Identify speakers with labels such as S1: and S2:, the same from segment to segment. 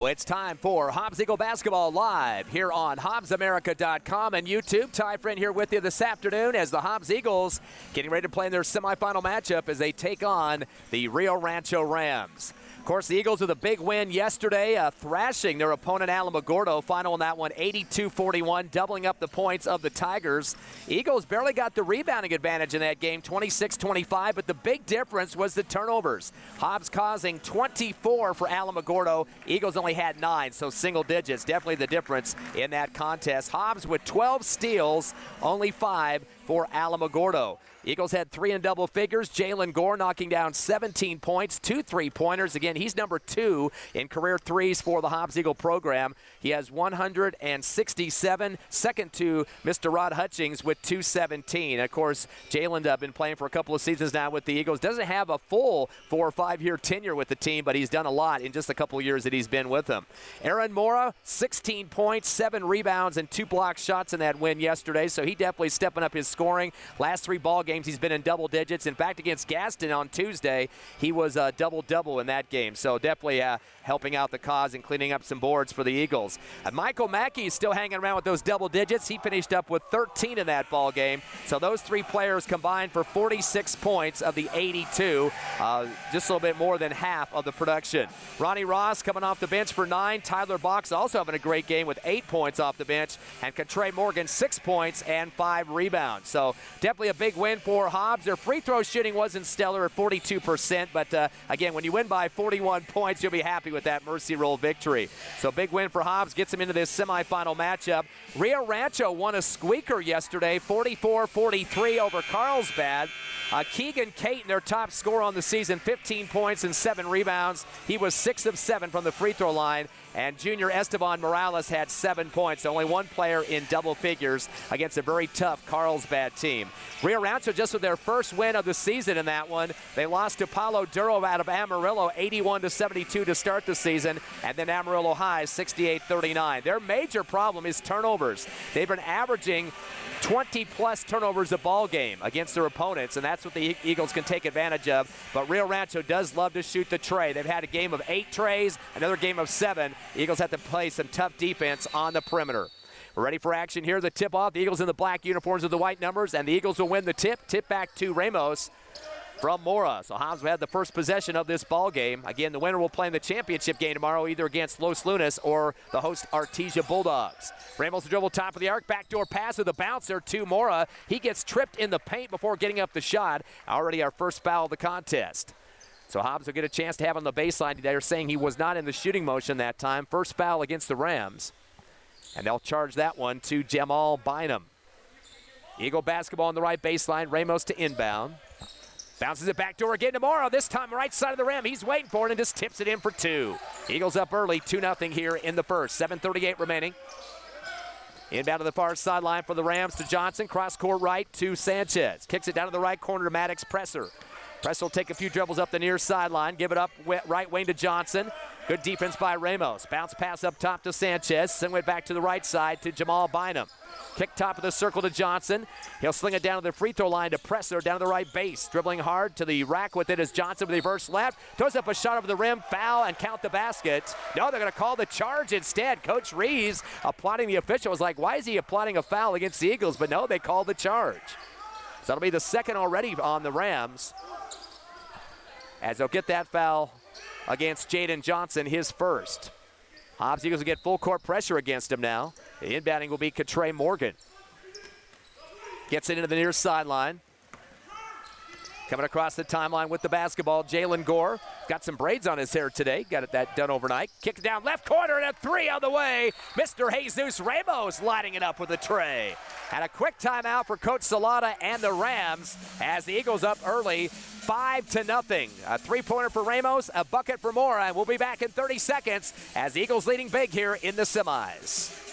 S1: It's time for Hobbs Eagle Basketball Live here on HobbsAmerica.com and YouTube. Ty Friend here with you this afternoon as the Hobbs Eagles getting ready to play in their semifinal matchup as they take on the Rancho Rams. Of course, the Eagles with a big win yesterday, thrashing their opponent Alamogordo. Final in that one, 82-41, doubling up the points of the Tigers. Eagles barely got the rebounding advantage in that game, 26-25, but the big difference was the turnovers. Hobbs causing 24 for Alamogordo. Eagles only had 9, so single digits. Definitely the difference in that contest. Hobbs with 12 steals, only 5 for Alamogordo. Eagles had 3 in double figures. Jalen Gore knocking down 17 points, 2 3-pointers. Again, he's number 2 in career threes for the Hobbs Eagle program. He has 167, second to Mr. Rod Hutchings with 217. Of course, Jalen been playing for a couple of seasons now with the Eagles. Doesn't have a full 4 or 5 year tenure with the team, but he's done a lot in just a couple of years that he's been with them. Aaron Mora, 16 points, 7 rebounds, and 2 block shots in that win yesterday, so he definitely stepping up his scoring. Last 3 ball games, he's been in double digits. In fact, against Gaston on Tuesday, he was double-double in that game. So definitely helping out the cause and cleaning up some boards for the Eagles. Michael Mackey is still hanging around with those double digits. He finished up with 13 in that ball game. So those 3 players combined for 46 points of the 82. Just a little bit more than half of the production. Ronnie Ross coming off the bench for 9. Tyler Box also having a great game with 8 points off the bench. And Contré Morgan, 6 points and 5 rebounds. So definitely a big win for Hobbs. Their free throw shooting wasn't stellar at 42%, but again, when you win by 41 points, you'll be happy with that mercy roll victory. So big win for Hobbs, gets them into this semifinal matchup. Rancho won a squeaker yesterday, 44-43 over Carlsbad. Keegan Caton, their top scorer on the season, 15 points and 7 rebounds. He was 6 of 7 from the free throw line. And junior Esteban Morales had 7 points. Only one player in double figures against a very tough Carlsbad team. Rancho just with their first win of the season in that one. They lost to Palo Duro out of Amarillo, 81-72 to start the season. And then Amarillo High, 68-39. Their major problem is turnovers. They've been averaging 20-plus turnovers a ball game against their opponents, and that's what the Eagles can take advantage of. But Rancho does love to shoot the tray. They've had a game of 8 trays, another game of 7. The Eagles have to play some tough defense on the perimeter. We're ready for action here. The tip-off, the Eagles in the black uniforms with the white numbers, and the Eagles will win the tip. Tip back to Ramos from Mora. So Hobbs will have the first possession of this ball game. Again, the winner will play in the championship game tomorrow, either against Los Lunas or the host Artesia Bulldogs. Ramos will dribble top of the arc, backdoor pass with a bouncer to Mora. He gets tripped in the paint before getting up the shot. Already our first foul of the contest. So Hobbs will get a chance to have on the baseline. They're saying he was not in the shooting motion that time. First foul against the Rams. And they'll charge that one to Jamal Bynum. Eagle basketball on the right baseline. Ramos to inbound. Bounces it back door again to Morrow. This time right side of the rim. He's waiting for it and just tips it in for 2. Eagles up early, 2-0 here in the first. 7:38 remaining. Inbound to the far sideline for the Rams to Johnson. Cross court right to Sanchez. Kicks it down to the right corner to Maddox Presser. Presser will take a few dribbles up the near sideline. Give it up right wing to Johnson. Good defense by Ramos. Bounce pass up top to Sanchez. Send it back to the right side to Jamal Bynum. Kick top of the circle to Johnson. He'll sling it down to the free throw line to Presser down to the right base. Dribbling hard to the rack with it as Johnson with the reverse left. Throws up a shot over the rim. Foul and count the basket. No, they're going to call the charge instead. Coach Reeves applauding the official. Was like, why is he applauding a foul against the Eagles? But no, they called the charge. So that'll be the second already on the Rams, as they'll get that foul against Jaden Johnson, his first. Hobbs Eagles will get full court pressure against him now. The inbounding will be Contré Morgan. Gets it into the near sideline. Coming across the timeline with the basketball, Jalen Gore. Got some braids on his hair today. Got that done overnight. Kicked it down left corner and a 3 on the way. Mr. Jesus Ramos lighting it up with a tray. And a quick timeout for Coach Salata and the Rams as the Eagles up early, 5-0. A 3-pointer for Ramos, a bucket for Mora, and we'll be back in 30 seconds as the Eagles leading big here in the semis.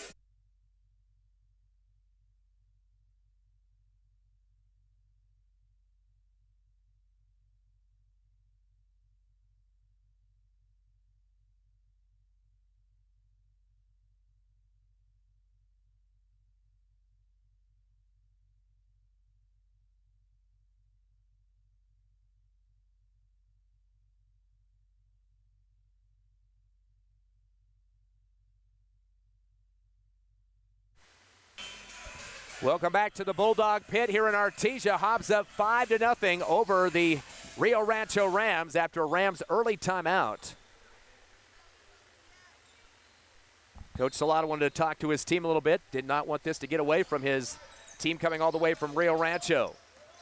S1: Welcome back to the Bulldog Pit here in Artesia. Hobbs up 5-0 over the Rio Rancho Rams after a Rams early timeout. Coach Salata wanted to talk to his team a little bit. Did not want this to get away from his team coming all the way from Rio Rancho.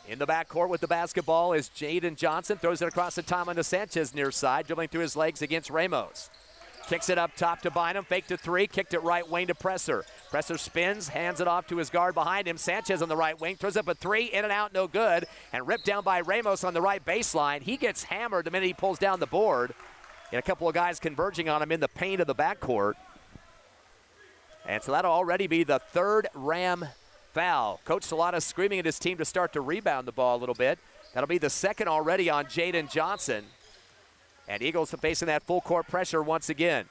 S1: In the backcourt with the basketball is Jaden Johnson. Throws it across the timeline to Sanchez near side, dribbling through his legs against Ramos. Kicks it up top to Bynum, fake to three, kicked it right wing to Presser. Presser spins, hands it off to his guard behind him. Sanchez on the right wing, throws up a three, in and out, no good, and ripped down by Ramos on the right baseline. He gets hammered the minute he pulls down the board, and a couple of guys converging on him in the paint of the backcourt. And so that'll already be the third Ram foul. Coach Salata screaming at his team to start to rebound the ball a little bit. That'll be the second already on Jaden Johnson. And Eagles facing that full court pressure once again.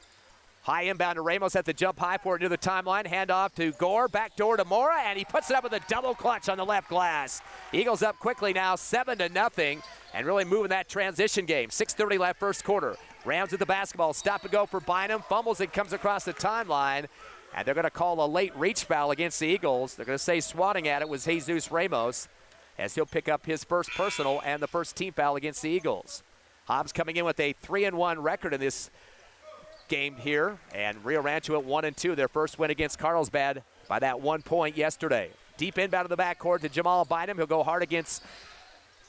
S1: High inbound to Ramos at the jump high for it near the timeline. Handoff to Gore, backdoor to Mora, and he puts it up with a double clutch on the left glass. Eagles up quickly now, 7-0, and really moving that transition game. 6:30 left first quarter. Rams with the basketball, stop and go for Bynum, fumbles and comes across the timeline. And they're going to call a late reach foul against the Eagles. They're going to say swatting at it was Jesus Ramos, as he'll pick up his first personal and the first team foul against the Eagles. Hobbs coming in with a 3-1 record in this game here, and Rio Rancho at 1-2, their first win against Carlsbad by that 1 point yesterday. Deep inbound to the backcourt to Jamal Bynum. He'll go hard against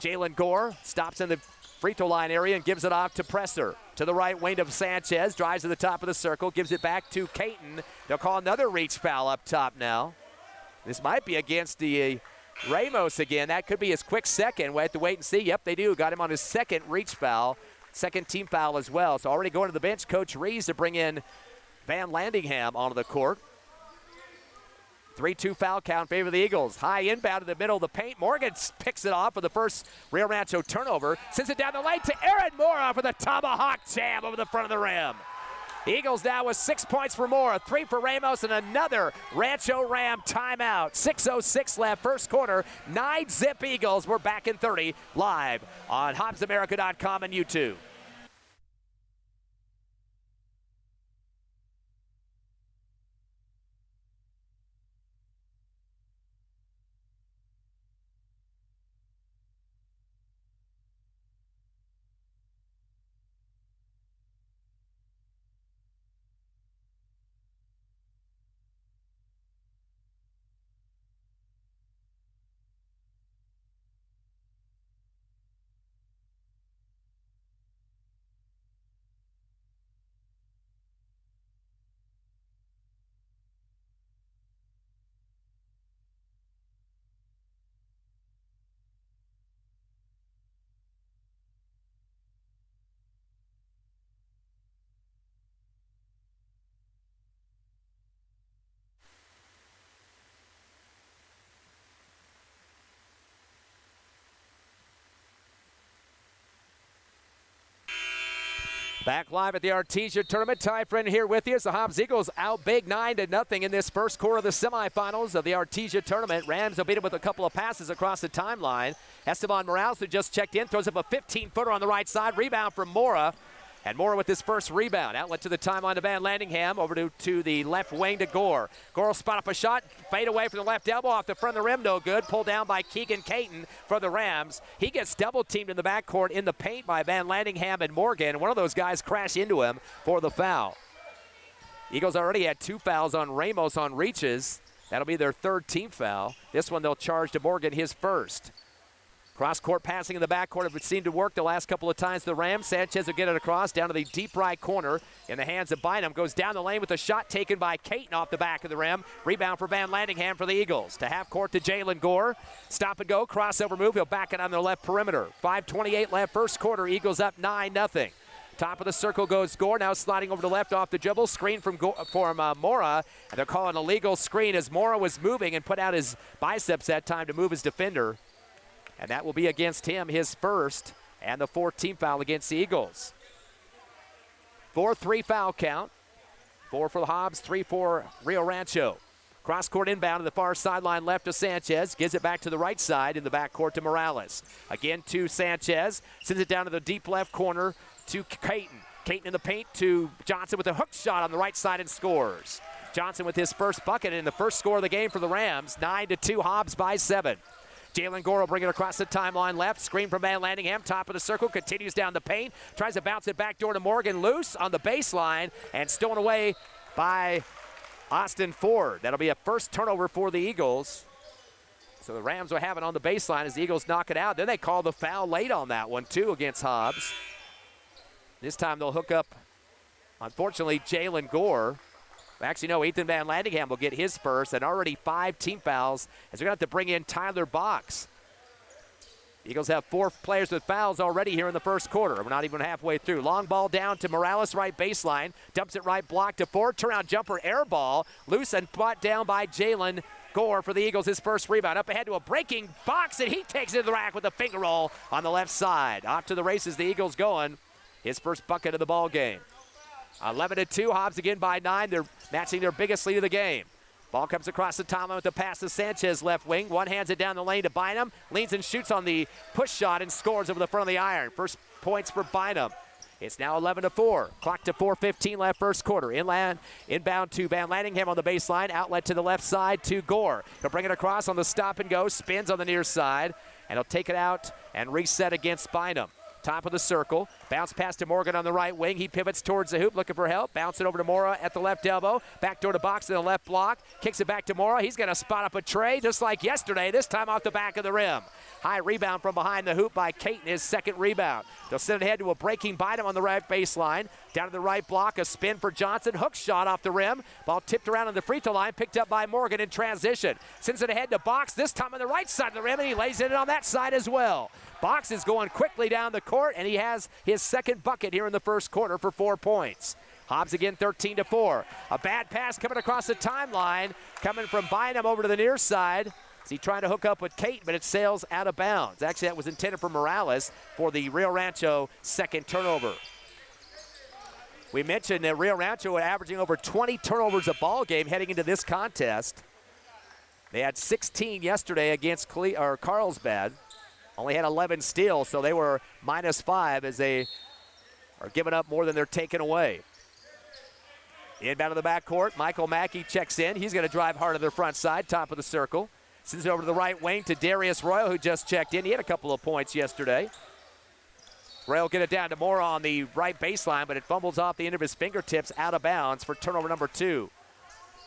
S1: Jalen Gore. Stops in the free throw line area and gives it off to Presser. To the right wing of Sanchez, drives to the top of the circle, gives it back to Caton. They'll call another reach foul up top now. This might be against the Ramos again. That could be his quick second. We'll have to wait and see. Yep, they do. Got him on his second reach foul, second team foul as well. So already going to the bench, Coach Rees to bring in Van Landingham onto the court. 3-2 foul count in favor of the Eagles. High inbound to the middle of the paint. Morgan picks it off for the first Rio Rancho turnover. Sends it down the lane to Aaron Mora for the tomahawk jam over the front of the rim. Eagles now with 6 points for Mora, 3 for Ramos, and another Rancho Ram timeout. 6:06 left first quarter. 9-zip Eagles. We're back in 30 live on HobbsAmerica.com and YouTube. Back live at the Artesia tournament. Ty Friend here with you as the Hobbs Eagles out big 9-0 in this first quarter of the semifinals of the Artesia tournament. Rams will beat them with a couple of passes across the timeline. Esteban Morales, who just checked in, throws up a 15-footer on the right side. Rebound from Mora. And Mora with his first rebound. Outlet to the timeline to Van Landingham. Over to the left wing to Gore. Gore will spot up a shot. Fade away from the left elbow off the front of the rim. No good. Pulled down by Keegan Caton for the Rams. He gets double-teamed in the backcourt in the paint by Van Landingham and Morgan. One of those guys crashed into him for the foul. Eagles already had 2 fouls on Ramos on reaches. That'll be their third team foul. This one they'll charge to Morgan his first. Cross-court passing in the backcourt. It seemed to work the last couple of times. The Rams. Sanchez will get it across down to the deep right corner in the hands of Bynum. Goes down the lane with a shot taken by Caton off the back of the rim. Rebound for Van Landingham for the Eagles. To half court to Jalen Gore. Stop and go. Crossover move. He'll back it on the left perimeter. 5:28 left first quarter. Eagles up 9-0. Top of the circle goes Gore. Now sliding over to left off the dribble. Screen from Mora. And they're calling a legal screen as Mora was moving and put out his biceps that time to move his defender. And that will be against him, his first, and the 4th team foul against the Eagles. 4-3 foul count. 4 for the Hobbs, 3 for Rio Rancho. Cross-court inbound to the far sideline left to Sanchez. Gives it back to the right side in the backcourt to Morales. Again to Sanchez. Sends it down to the deep left corner to Caton. Caton in the paint to Johnson with a hook shot on the right side and scores. Johnson with his first bucket and the first score of the game for the Rams. 9-2, Hobbs by 7. Jalen Gore will bring it across the timeline left. Screen from Van Landingham, top of the circle, continues down the paint. Tries to bounce it back door to Morgan. Loose on the baseline and stolen away by Austin Ford. That'll be a first turnover for the Eagles. So the Rams will have it on the baseline as the Eagles knock it out. Then they call the foul late on that one, too, against Hobbs. This time they'll hook up, unfortunately, Jalen Gore. Actually, no, Ethan Van Landingham will get his first, and already 5 team fouls as they're going to have to bring in Tyler Box. The Eagles have 4 players with fouls already here in the first quarter. We're not even halfway through. Long ball down to Morales, right baseline. Dumps it right block to Ford. Turnaround jumper, air ball. Loose and brought down by Jalen Gore for the Eagles, his first rebound. Up ahead to a breaking Box, and he takes it to the rack with a finger roll on the left side. Off to the races, the Eagles going. His first bucket of the ball game. 11-2, Hobbs again by 9. They're matching their biggest lead of the game. Ball comes across the timeline with the pass to Sanchez, left wing. One hands it down the lane to Bynum. Leans and shoots on the push shot and scores over the front of the iron. First points for Bynum. It's now 11-4. Clock to 4:15 left first quarter. Inbound to Van Landingham on the baseline. Outlet to the left side to Gore. He'll bring it across on the stop and go. Spins on the near side. And he'll take it out and reset against Bynum. Top of the circle. Bounce pass to Morgan on the right wing. He pivots towards the hoop, looking for help. Bounce it over to Mora at the left elbow. Backdoor to Box in the left block. Kicks it back to Mora. He's going to spot up a tray just like yesterday, this time off the back of the rim. High rebound from behind the hoop by Caton, his second rebound. They'll send it ahead to a breaking Bynum on the right baseline. Down to the right block, a spin for Johnson. Hook shot off the rim. Ball tipped around on the free throw line, picked up by Morgan in transition. Sends it ahead to Box, this time on the right side of the rim, and he lays it in on that side as well. Box is going quickly down the court, and he has his second bucket here in the first quarter for 4 points. Hobbs again 13-4. A bad pass coming across the timeline, coming from Bynum over to the near side. He's trying to hook up with Kate, but it sails out of bounds. Actually, that was intended for Morales for the Rio Rancho second turnover. We mentioned that Rio Rancho were averaging over 20 turnovers a ball game heading into this contest. They had 16 yesterday against Carlsbad. Only had 11 steals, so they were -5 as they are giving up more than they're taking away. Inbound to the backcourt. Michael Mackey checks in. He's going to drive hard to the front side, top of the circle. Sends it over to the right wing to Darius Royal, who just checked in. He had a couple of points yesterday. Royal get it down to Mora on the right baseline, but it fumbles off the end of his fingertips out of bounds for turnover number 2.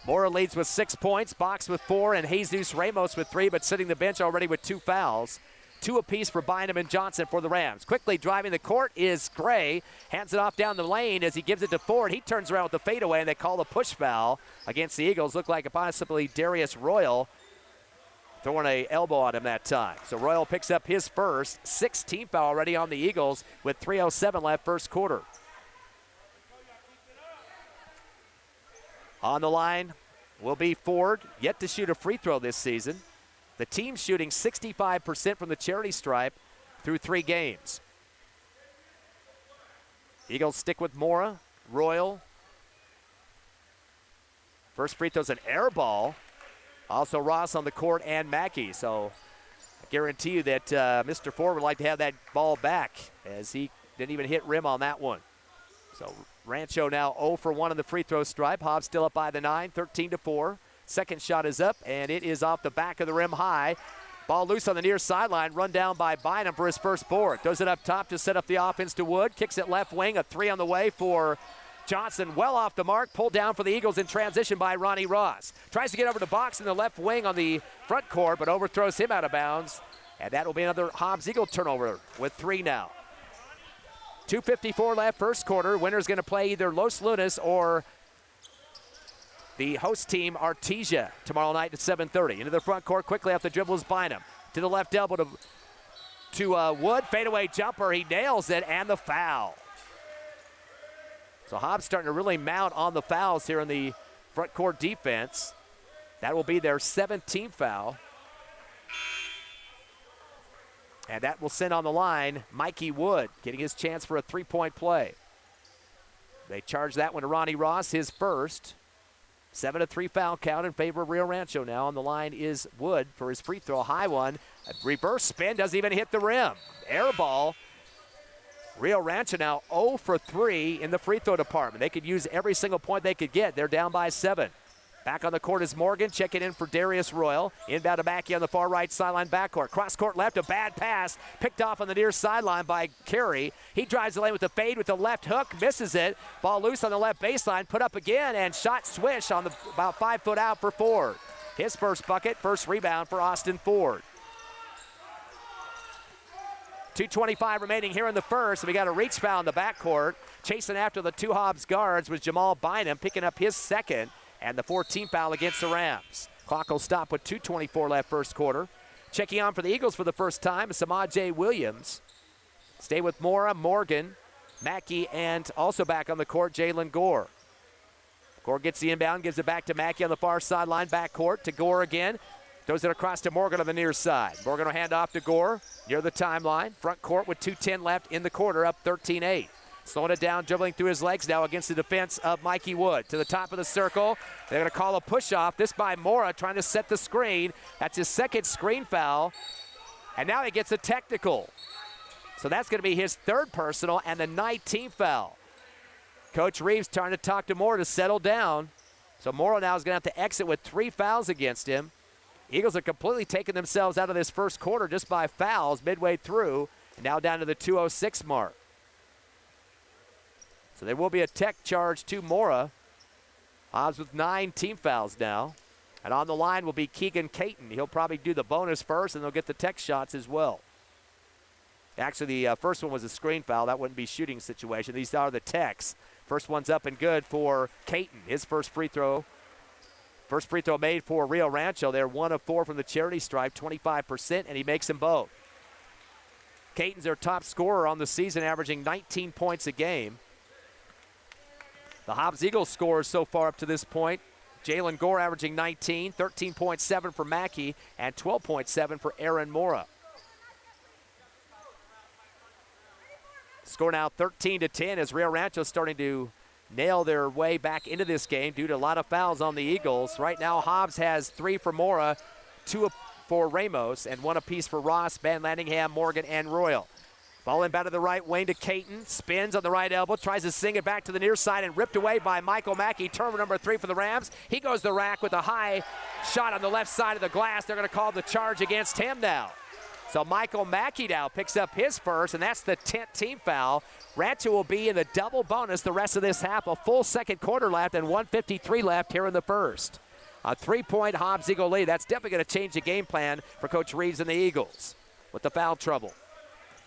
S1: Mora leads with 6 points, Box with 4, and Jesus Ramos with 3, but sitting the bench already with 2 fouls. 2 apiece for Bynum and Johnson for the Rams. Quickly driving the court is Gray. Hands it off down the lane as he gives it to Ford. He turns around with the fadeaway, and they call the push foul against the Eagles. Looked like possibly Darius Royal throwing an elbow on him that time. So Royal picks up his first, 16th foul already on the Eagles with 3:07 left first quarter. On the line will be Ford, yet to shoot a free throw this season. The team's shooting 65% from the charity stripe through 3 games. Eagles stick with Mora, Royal. First free throw's an air ball. Also Ross on the court and Mackey. So I guarantee you that Mr. Ford would like to have that ball back as he didn't even hit rim on that one. So Rancho now 0 for 1 on the free throw stripe. Hobbs still up by the 9, 13-4. Second shot is up, and it is off the back of the rim high. Ball loose on the near sideline, run down by Bynum for his first board. Throws it up top to set up the offense to Wood. Kicks it left wing, a 3 on the way for Johnson. Well off the mark, pulled down for the Eagles in transition by Ronnie Ross. Tries to get over to Box in the left wing on the front court, but overthrows him out of bounds. And that will be another Hobbs Eagle turnover with 3 now. 2:54 left first quarter. Winner's going to play either Los Lunas or the host team, Artesia, tomorrow night at 7:30. Into the front court, quickly off the dribble is Bynum. To the left elbow to Wood. Fadeaway jumper, he nails it, and the foul. So Hobbs starting to really mount on the fouls here in the front court defense. That will be their 17th foul. And that will send on the line Mikey Wood, getting his chance for a 3-point play. They charge that one to Ronnie Ross, his first. 7-3 foul count in favor of Rio Rancho now. On the line is Wood for his free throw. High one. A reverse spin, doesn't even hit the rim. Air ball. Rio Rancho now 0 for 3 in the free throw department. They could use every single point they could get. They're down by 7. Back on the court is Morgan, checking in for Darius Royal. Inbound to Mackey on the far right sideline backcourt. Cross court left, a bad pass. Picked off on the near sideline by Carey. He drives the lane with the fade with the left hook, misses it. Ball loose on the left baseline, put up again, and shot swish on the about 5 foot out for Ford. His first bucket, first rebound for Austin Ford. 2:25 remaining here in the first. We got a reach foul in the backcourt. Chasing after the two Hobbs guards was Jamal Bynum, picking up his second, and the 14th foul against the Rams. Clock will stop with 2:24 left first quarter. Checking on for the Eagles for the first time is Samaje Williams. Stay with Mora, Morgan, Mackey, and also back on the court, Jalen Gore. Gore gets the inbound, gives it back to Mackey on the far sideline, backcourt to Gore again. Throws it across to Morgan on the near side. Morgan will hand off to Gore near the timeline. Front court with 2:10 left in the quarter, up 13-8. Slowing it down, dribbling through his legs now against the defense of Mikey Wood. To the top of the circle, they're going to call a push-off. This by Mora trying to set the screen. That's his second screen foul. And now he gets a technical. So that's going to be his third personal and the 19th foul. Coach Reeves trying to talk to Mora to settle down. So Mora now is going to have to exit with 3 fouls against him. Eagles are completely taking themselves out of this first quarter just by fouls midway through, and now down to the 2:06 mark. So there will be a tech charge to Mora. Hobbs with 9 team fouls now. And on the line will be Keegan Caton. He'll probably do the bonus first, and they'll get the tech shots as well. Actually, the first one was a screen foul. That wouldn't be shooting situation. These are the techs. First one's up and good for Caton. His first free throw. First free throw made for Rio Rancho. They're 1 of 4 from the charity stripe, 25%, and he makes them both. Caton's their top scorer on the season, averaging 19 points a game. The Hobbs Eagles scores so far up to this point. Jalen Gore averaging 19, 13.7 for Mackey, and 12.7 for Aaron Mora. Score now 13-10 as Rio Rancho starting to nail their way back into this game due to a lot of fouls on the Eagles. Right now, Hobbs has 3 for Mora, 2 for Ramos, and 1 apiece for Ross, Van Landingham, Morgan, and Royal. Ball inbound to the right wing to Caton. Spins on the right elbow, tries to sing it back to the near side and ripped away by Michael Mackey, turnover number 3 for the Rams. He goes to the rack with a high shot on the left side of the glass. They're going to call the charge against him now. So Michael Mackey now picks up his first, and that's the 10th team foul. Rancho will be in the double bonus the rest of this half. A full second quarter left and 1:53 left here in the first. A 3-point Hobbs Eagle lead. That's definitely going to change the game plan for Coach Reeves and the Eagles with the foul trouble.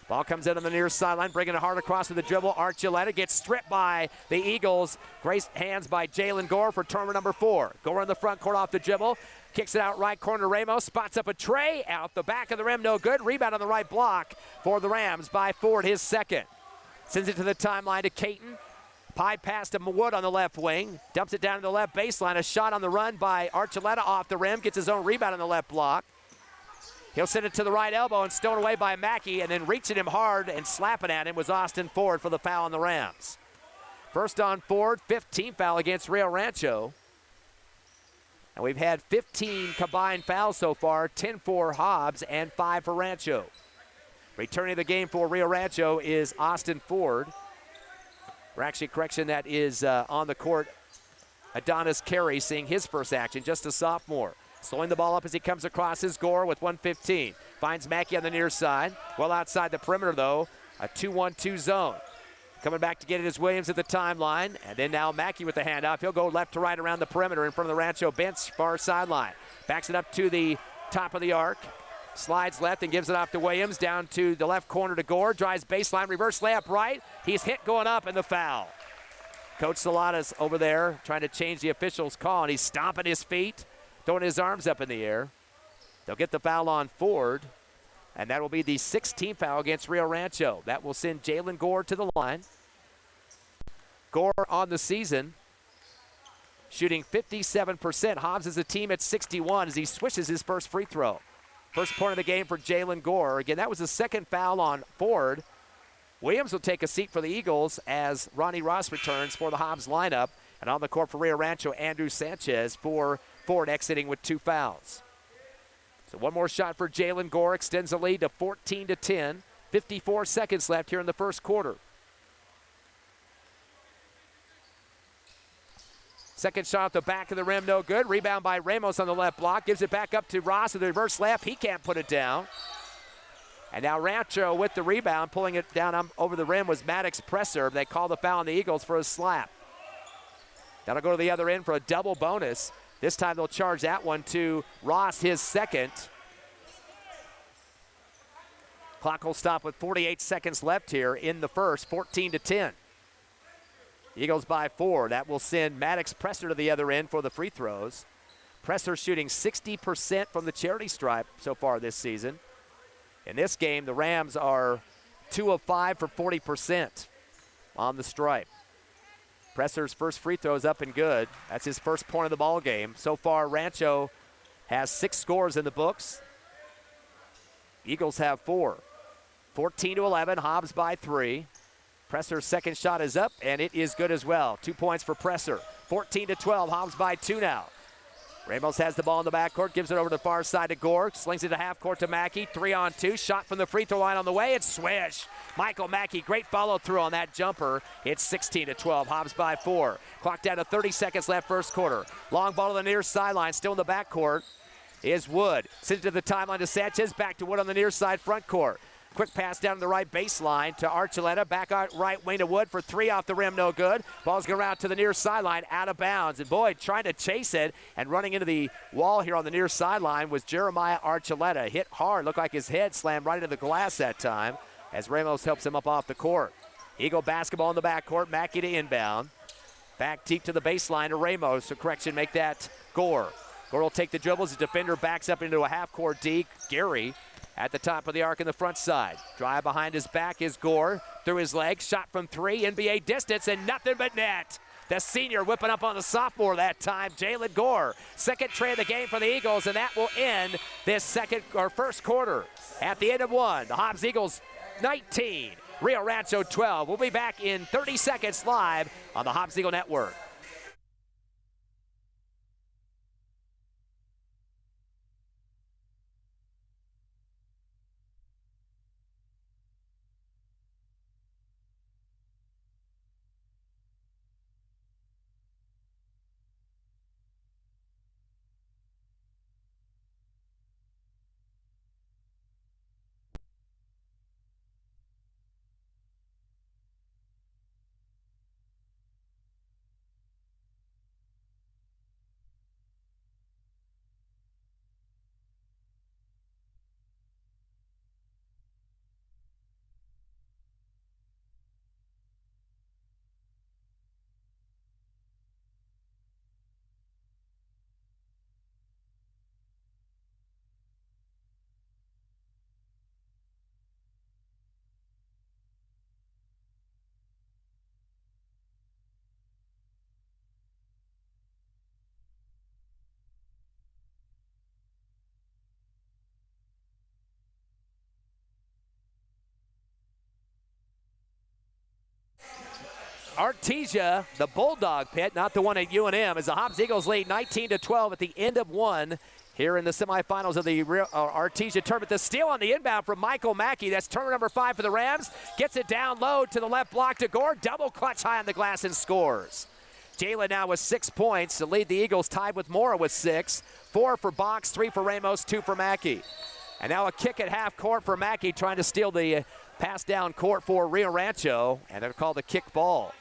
S1: Ball comes in on the near sideline, bringing it hard across to the dribble. Artesia gets stripped by the Eagles. Great hands by Jalen Gore for turnover number 4. Gore in the front court off the dribble. Kicks it out right corner to Ramos. Spots up a tray out the back of the rim. No good. Rebound on the right block for the Rams by Ford, his second. Sends it to the timeline to Caton. Pie pass to Wood on the left wing. Dumps it down to the left baseline. A shot on the run by Archuleta off the rim. Gets his own rebound on the left block. He'll send it to the right elbow and stone away by Mackey, and then reaching him hard and slapping at him was Austin Ford for the foul on the Rams. First on Ford, 15th foul against Rio Rancho. And we've had 15 combined fouls so far, 10 for Hobbs and 5 for Rancho. Returning the game for Rio Rancho is Austin Ford. Or actually, correction, that is on the court, Adonis Carey seeing his first action, just a sophomore. Slowing the ball up as he comes across his Gore with 1:15. Finds Mackey on the near side. Well outside the perimeter, though. A 2-1-2 zone. Coming back to get it is Williams at the timeline. And then now Mackey with the handoff. He'll go left to right around the perimeter in front of the Rancho bench, far sideline. Backs it up to the top of the arc. Slides left and gives it off to Williams. Down to the left corner to Gore. Drives baseline, reverse layup right. He's hit going up and the foul. Coach Salada's over there trying to change the official's call, and he's stomping his feet, throwing his arms up in the air. They'll get the foul on Ford, and that will be the 16th foul against Rio Rancho. That will send Jalen Gore to the line. Gore on the season, shooting 57%. Hobbs is a team at 61 as he swishes his first free throw. First point of the game for Jalen Gore. Again, that was the second foul on Ford. Williams will take a seat for the Eagles as Ronnie Ross returns for the Hobbs lineup. And on the court for Rio Rancho, Andrew Sanchez for Ford exiting with 2 fouls. So one more shot for Jalen Gore, extends the lead to 14-10. 54 seconds left here in the first quarter. Second shot at the back of the rim, no good. Rebound by Ramos on the left block. Gives it back up to Ross with the reverse layup. He can't put it down. And now Rancho with the rebound, pulling it down over the rim was Maddox Presser. They call the foul on the Eagles for a slap. That'll go to the other end for a double bonus. This time they'll charge that one to Ross, his second. Clock will stop with 48 seconds left here in the first, 14-10. Eagles by 4. That will send Maddox Presser to the other end for the free throws. Presser shooting 60% from the charity stripe so far this season. In this game, the Rams are 2 of 5 for 40% on the stripe. Presser's first free throw is up and good. That's his first point of the ball game. So far, Rancho has 6 scores in the books. Eagles have 4. 14-11, Hobbs by 3. Presser's second shot is up, and it is good as well. 2 points for Presser. 14-12, Hobbs by 2 now. Ramos has the ball in the backcourt, gives it over to the far side to Gore, slings it to half court to Mackey, 3-on-2, shot from the free throw line on the way, it's swish. Michael Mackey, great follow through on that jumper. It's 16-12, Hobbs by 4. Clock down to 30 seconds left first quarter. Long ball to the near sideline, still in the backcourt is Wood. Sends it to the timeline to Sanchez, back to Wood on the near side front court. Quick pass down to the right baseline to Archuleta. Back out right wing to Wood for 3 off the rim, no good. Ball's going around to the near sideline, out of bounds. And Boyd trying to chase it and running into the wall here on the near sideline was Jeremiah Archuleta. Hit hard, looked like his head slammed right into the glass that time as Ramos helps him up off the court. Eagle basketball in the backcourt, Mackey to inbound. Back deep to the baseline to Ramos. So correction, make that Gore. Gore will take the dribbles. The defender backs up into a half-court D. Gary at the top of the arc in the front side. Drive behind his back is Gore. Through his legs, shot from 3, NBA distance, and nothing but net. The senior whipping up on the sophomore that time, Jalen Gore. Second tray of the game for the Eagles, and that will end this first quarter. At the end of 1, the Hobbs Eagles 19, Rio Rancho 12. We'll be back in 30 seconds live on the Hobbs Eagle Network. Artesia, the Bulldog pit, not the one at UNM, as the Hobbs Eagles lead 19-12 at the end of 1 here in the semifinals of the Artesia tournament. The steal on the inbound from Michael Mackey. That's turnover number 5 for the Rams. Gets it down low to the left block to Gore. Double clutch high on the glass and scores. Jalen now with 6 points to lead the Eagles, tied with Mora with 6. 4 for Box, 3 for Ramos, 2 for Mackey. And now a kick at half court for Mackey, trying to steal the pass down court for Rio Rancho, and they're called the kick ball.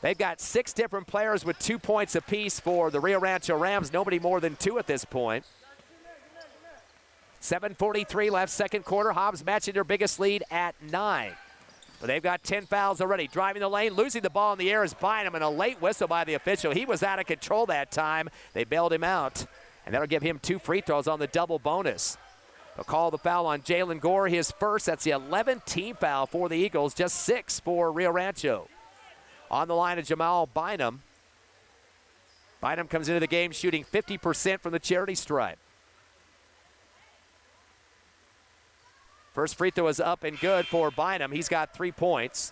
S1: They've got 6 different players with 2 points apiece for the Rio Rancho Rams. Nobody more than 2 at this point. 7:43 left second quarter. Hobbs matching their biggest lead at 9. But they've got 10 fouls already. Driving the lane, losing the ball in the air is Bynum, and a late whistle by the official. He was out of control that time. They bailed him out, and that'll give him 2 free throws on the double bonus. They'll call the foul on Jalen Gore, his first. That's the 11th team foul for the Eagles, just 6 for Rio Rancho. On the line of Jamal Bynum. Bynum comes into the game shooting 50% from the charity stripe. First free throw is up and good for Bynum. He's got 3 points.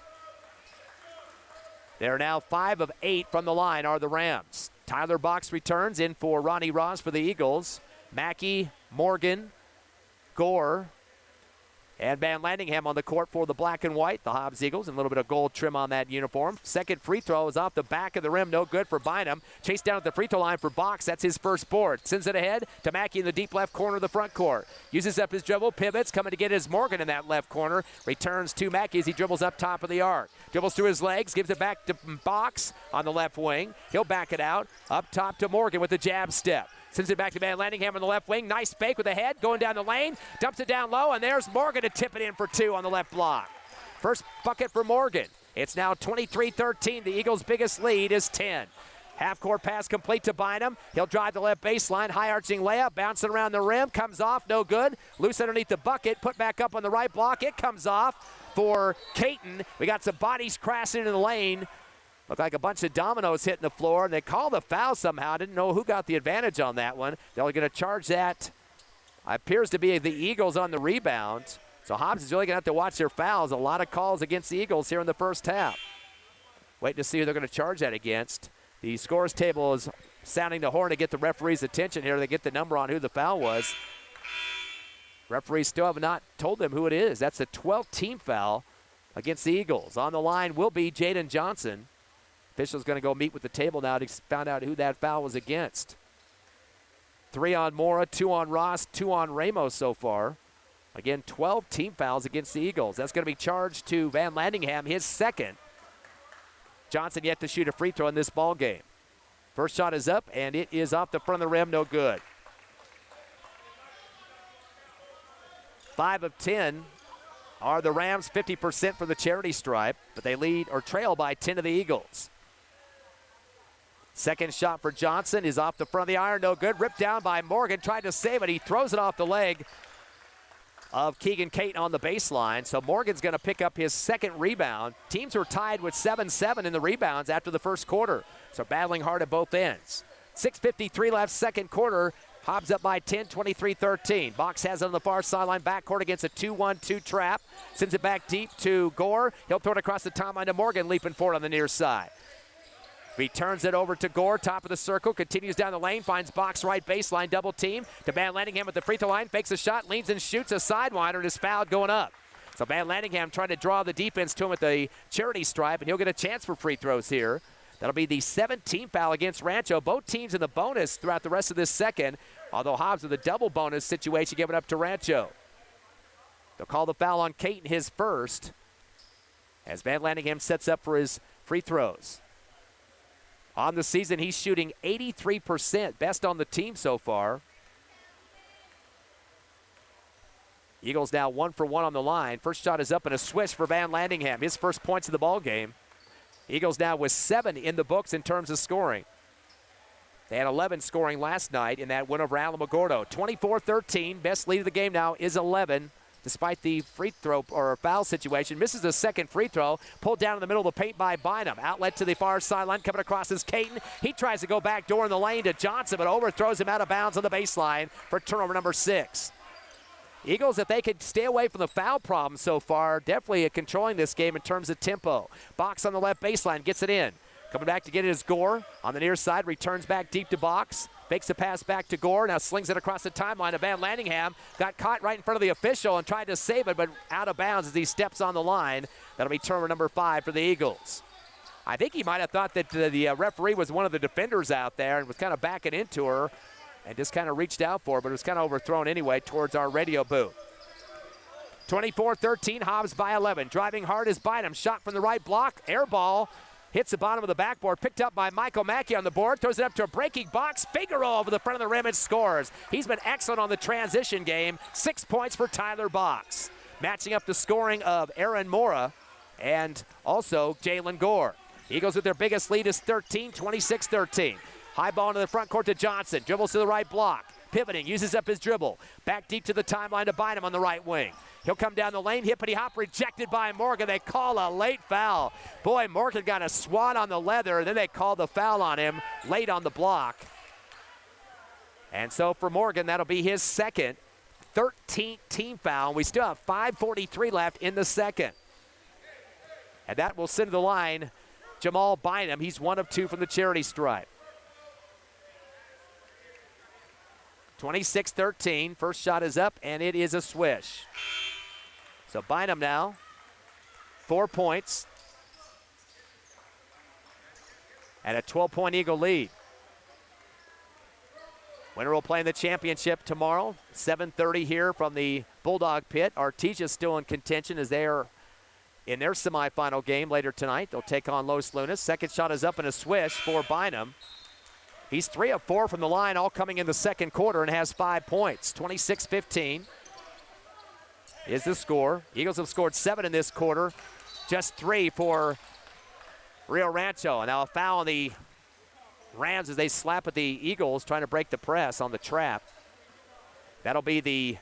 S1: They're now 5 of 8 from the line are the Rams. Tyler Box returns in for Ronnie Ross for the Eagles. Mackey, Morgan, Gore, And Van Landingham on the court for the black and white, the Hobbs Eagles, and a little bit of gold trim on that uniform. Second free throw is off the back of the rim, no good for Bynum. Chased down at the free throw line for Box, that's his first board. Sends it ahead to Mackey in the deep left corner of the front court. Uses up his dribble, pivots, coming to get his Morgan in that left corner. Returns to Mackey as he dribbles up top of the arc. Dribbles through his legs, gives it back to Box on the left wing. He'll back it out, up top to Morgan with the jab step. Sends it back to Van Landingham on the left wing. Nice fake with the head, going down the lane. Dumps it down low, and there's Morgan to tip it in for two on the left block. First bucket for Morgan. It's now 23-13. The Eagles' biggest lead is 10. Half-court pass complete to Bynum. He'll drive the left baseline. High-arching layup, bouncing around the rim. Comes off, no good. Loose underneath the bucket. Put back up on the right block. It comes off for Caton. We got some bodies crashing in the lane. Looked like a bunch of dominoes hitting the floor, and they called the foul somehow. Didn't know who got the advantage on that one. They're going to charge that. Appears to be the Eagles on the rebound. So Hobbs is really going to have to watch their fouls. A lot of calls against the Eagles here in the first half. Waiting to see who they're going to charge that against. The scores table is sounding the horn to get the referee's attention here. They get the number on who the foul was. Referees still have not told them who it is. That's a 12th team foul against the Eagles. On the line will be Jaden Johnson. Official's going to go meet with the table now to find out who that foul was against. 3 on Mora, 2 on Ross, 2 on Ramos so far. Again, 12 team fouls against the Eagles. That's going to be charged to Van Landingham, his second. Johnson yet to shoot a free throw in this ball game. First shot is up, and it is off the front of the rim, no good. 5 of 10 are the Rams, 50% for the charity stripe, but they lead or trail by 10 to the Eagles. Second shot for Johnson is off the front of the iron, no good. Ripped down by Morgan, tried to save it. He throws it off the leg of Keegan Caton on the baseline. So Morgan's going to pick up his second rebound. Teams were tied with 7-7 in the rebounds after the first quarter. So battling hard at both ends. 6:53 left, second quarter. Hobbs up by 10, 23-13. Box has it on the far sideline, backcourt against a 2-1-2 trap. Sends it back deep to Gore. He'll throw it across the timeline to Morgan, leaping forward on the near side. Returns it over to Gore, top of the circle, continues down the lane, finds Box right baseline, double team to Van Landingham at the free throw line, fakes a shot, leans and shoots a sidewinder, and is fouled going up. So Van Landingham trying to draw the defense to him at the charity stripe, and he'll get a chance for free throws here. That'll be the 17th foul against Rancho. Both teams in the bonus throughout the rest of this second, although Hobbs with a double bonus situation giving up to Rancho. They'll call the foul on Caton, his first, as Van Landingham sets up for his free throws. On the season, he's shooting 83%, best on the team so far. Eagles now 1 for 1 on the line. First shot is up and a swish for Van Landingham, his first points of the ball game. Eagles now with 7 in the books in terms of scoring. They had 11 scoring last night in that win over Alamogordo. 24-13, best lead of the game now is 11. Despite the free throw or foul situation, misses the second free throw, pulled down in the middle of the paint by Bynum. Outlet to the far sideline, coming across is Caton. He tries to go back door in the lane to Johnson, but overthrows him out of bounds on the baseline for turnover number 6. Eagles, if they could stay away from the foul problem so far, definitely controlling this game in terms of tempo. Box on the left baseline, gets it in. Coming back to get it is Gore. On the near side, returns back deep to Box. Fakes the pass back to Gore. Now slings it across the timeline to Van Landingham. Got caught right in front of the official and tried to save it, but out of bounds as he steps on the line. That'll be turnover number 5 for the Eagles. I think he might have thought that the referee was one of the defenders out there and was kind of backing into her and just kind of reached out for her, but it was kind of overthrown anyway towards our radio booth. 24-13, Hobbs by 11. Driving hard is Bynum. Shot from the right block. Air ball. Hits the bottom of the backboard, picked up by Michael Mackey on the board, throws it up to a breaking Box. Figaro over the front of the rim and scores. He's been excellent on the transition game. 6 points for Tyler Box. Matching up the scoring of Aaron Mora and also Jalen Gore. Eagles with their biggest lead is 13, 26-13. High ball into the front court to Johnson. Dribbles to the right block. Pivoting, uses up his dribble. Back deep to the timeline to Bynum on the right wing. He'll come down the lane, hippity hop, rejected by Morgan. They call a late foul. Boy, Morgan got a swat on the leather, and then they called the foul on him late on the block. And so for Morgan, that'll be his second, 13th team foul. We still have 5:43 left in the second. And that will send to the line Jamal Bynum. He's 1 of 2 from the charity stripe. 26-13, first shot is up, and it is a swish. So Bynum now, 4 points, and a 12-point Eagle lead. Winner will play in the championship tomorrow, 7:30 here from the Bulldog Pit. Artesia still in contention as they are in their semifinal game later tonight. They'll take on Los Lunas. Second shot is up and a swish for Bynum. He's 3 of 4 from the line, all coming in the second quarter, and has 5 points. 26-15 is the score. Eagles have scored 7 in this quarter, just 3 for Rio Rancho. And now a foul on the Rams as they slap at the Eagles, trying to break the press on the trap. That'll be the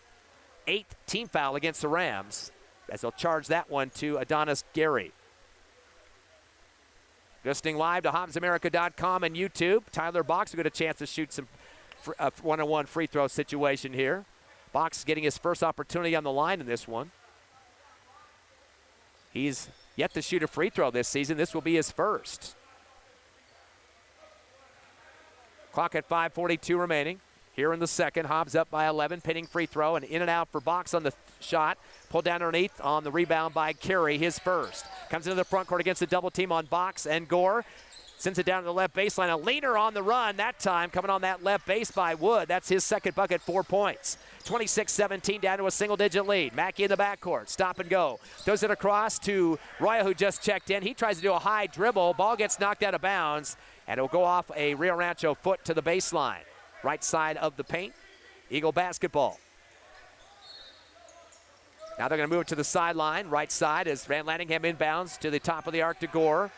S1: 8th team foul against the Rams, as they'll charge that one to Adonis Gary. Listening live to HobbsAmerica.com and YouTube. Tyler Box will get a chance to shoot some one-on-one free throw situation here. Box getting his first opportunity on the line in this one. He's yet to shoot a free throw this season. This will be his first. Clock at 5:42 remaining. Here in the second, Hobbs up by 11, pinning free throw, and in and out for Box on the shot. Pulled down underneath on the rebound by Carey, his first. Comes into the front court against the double team on Box and Gore. Sends it down to the left baseline. A leaner on the run that time, coming on that left base by Wood. That's his second bucket, 4 points. 26-17 down to a single-digit lead. Mackey in the backcourt, stop and go. Throws it across to Roya, who just checked in. He tries to do a high dribble. Ball gets knocked out of bounds, and it will go off a Rio Rancho foot to the baseline. Right side of the paint, Eagle basketball. Now they're going to move it to the sideline, right side, as Van Lanningham inbounds to the top of the arc to Gore.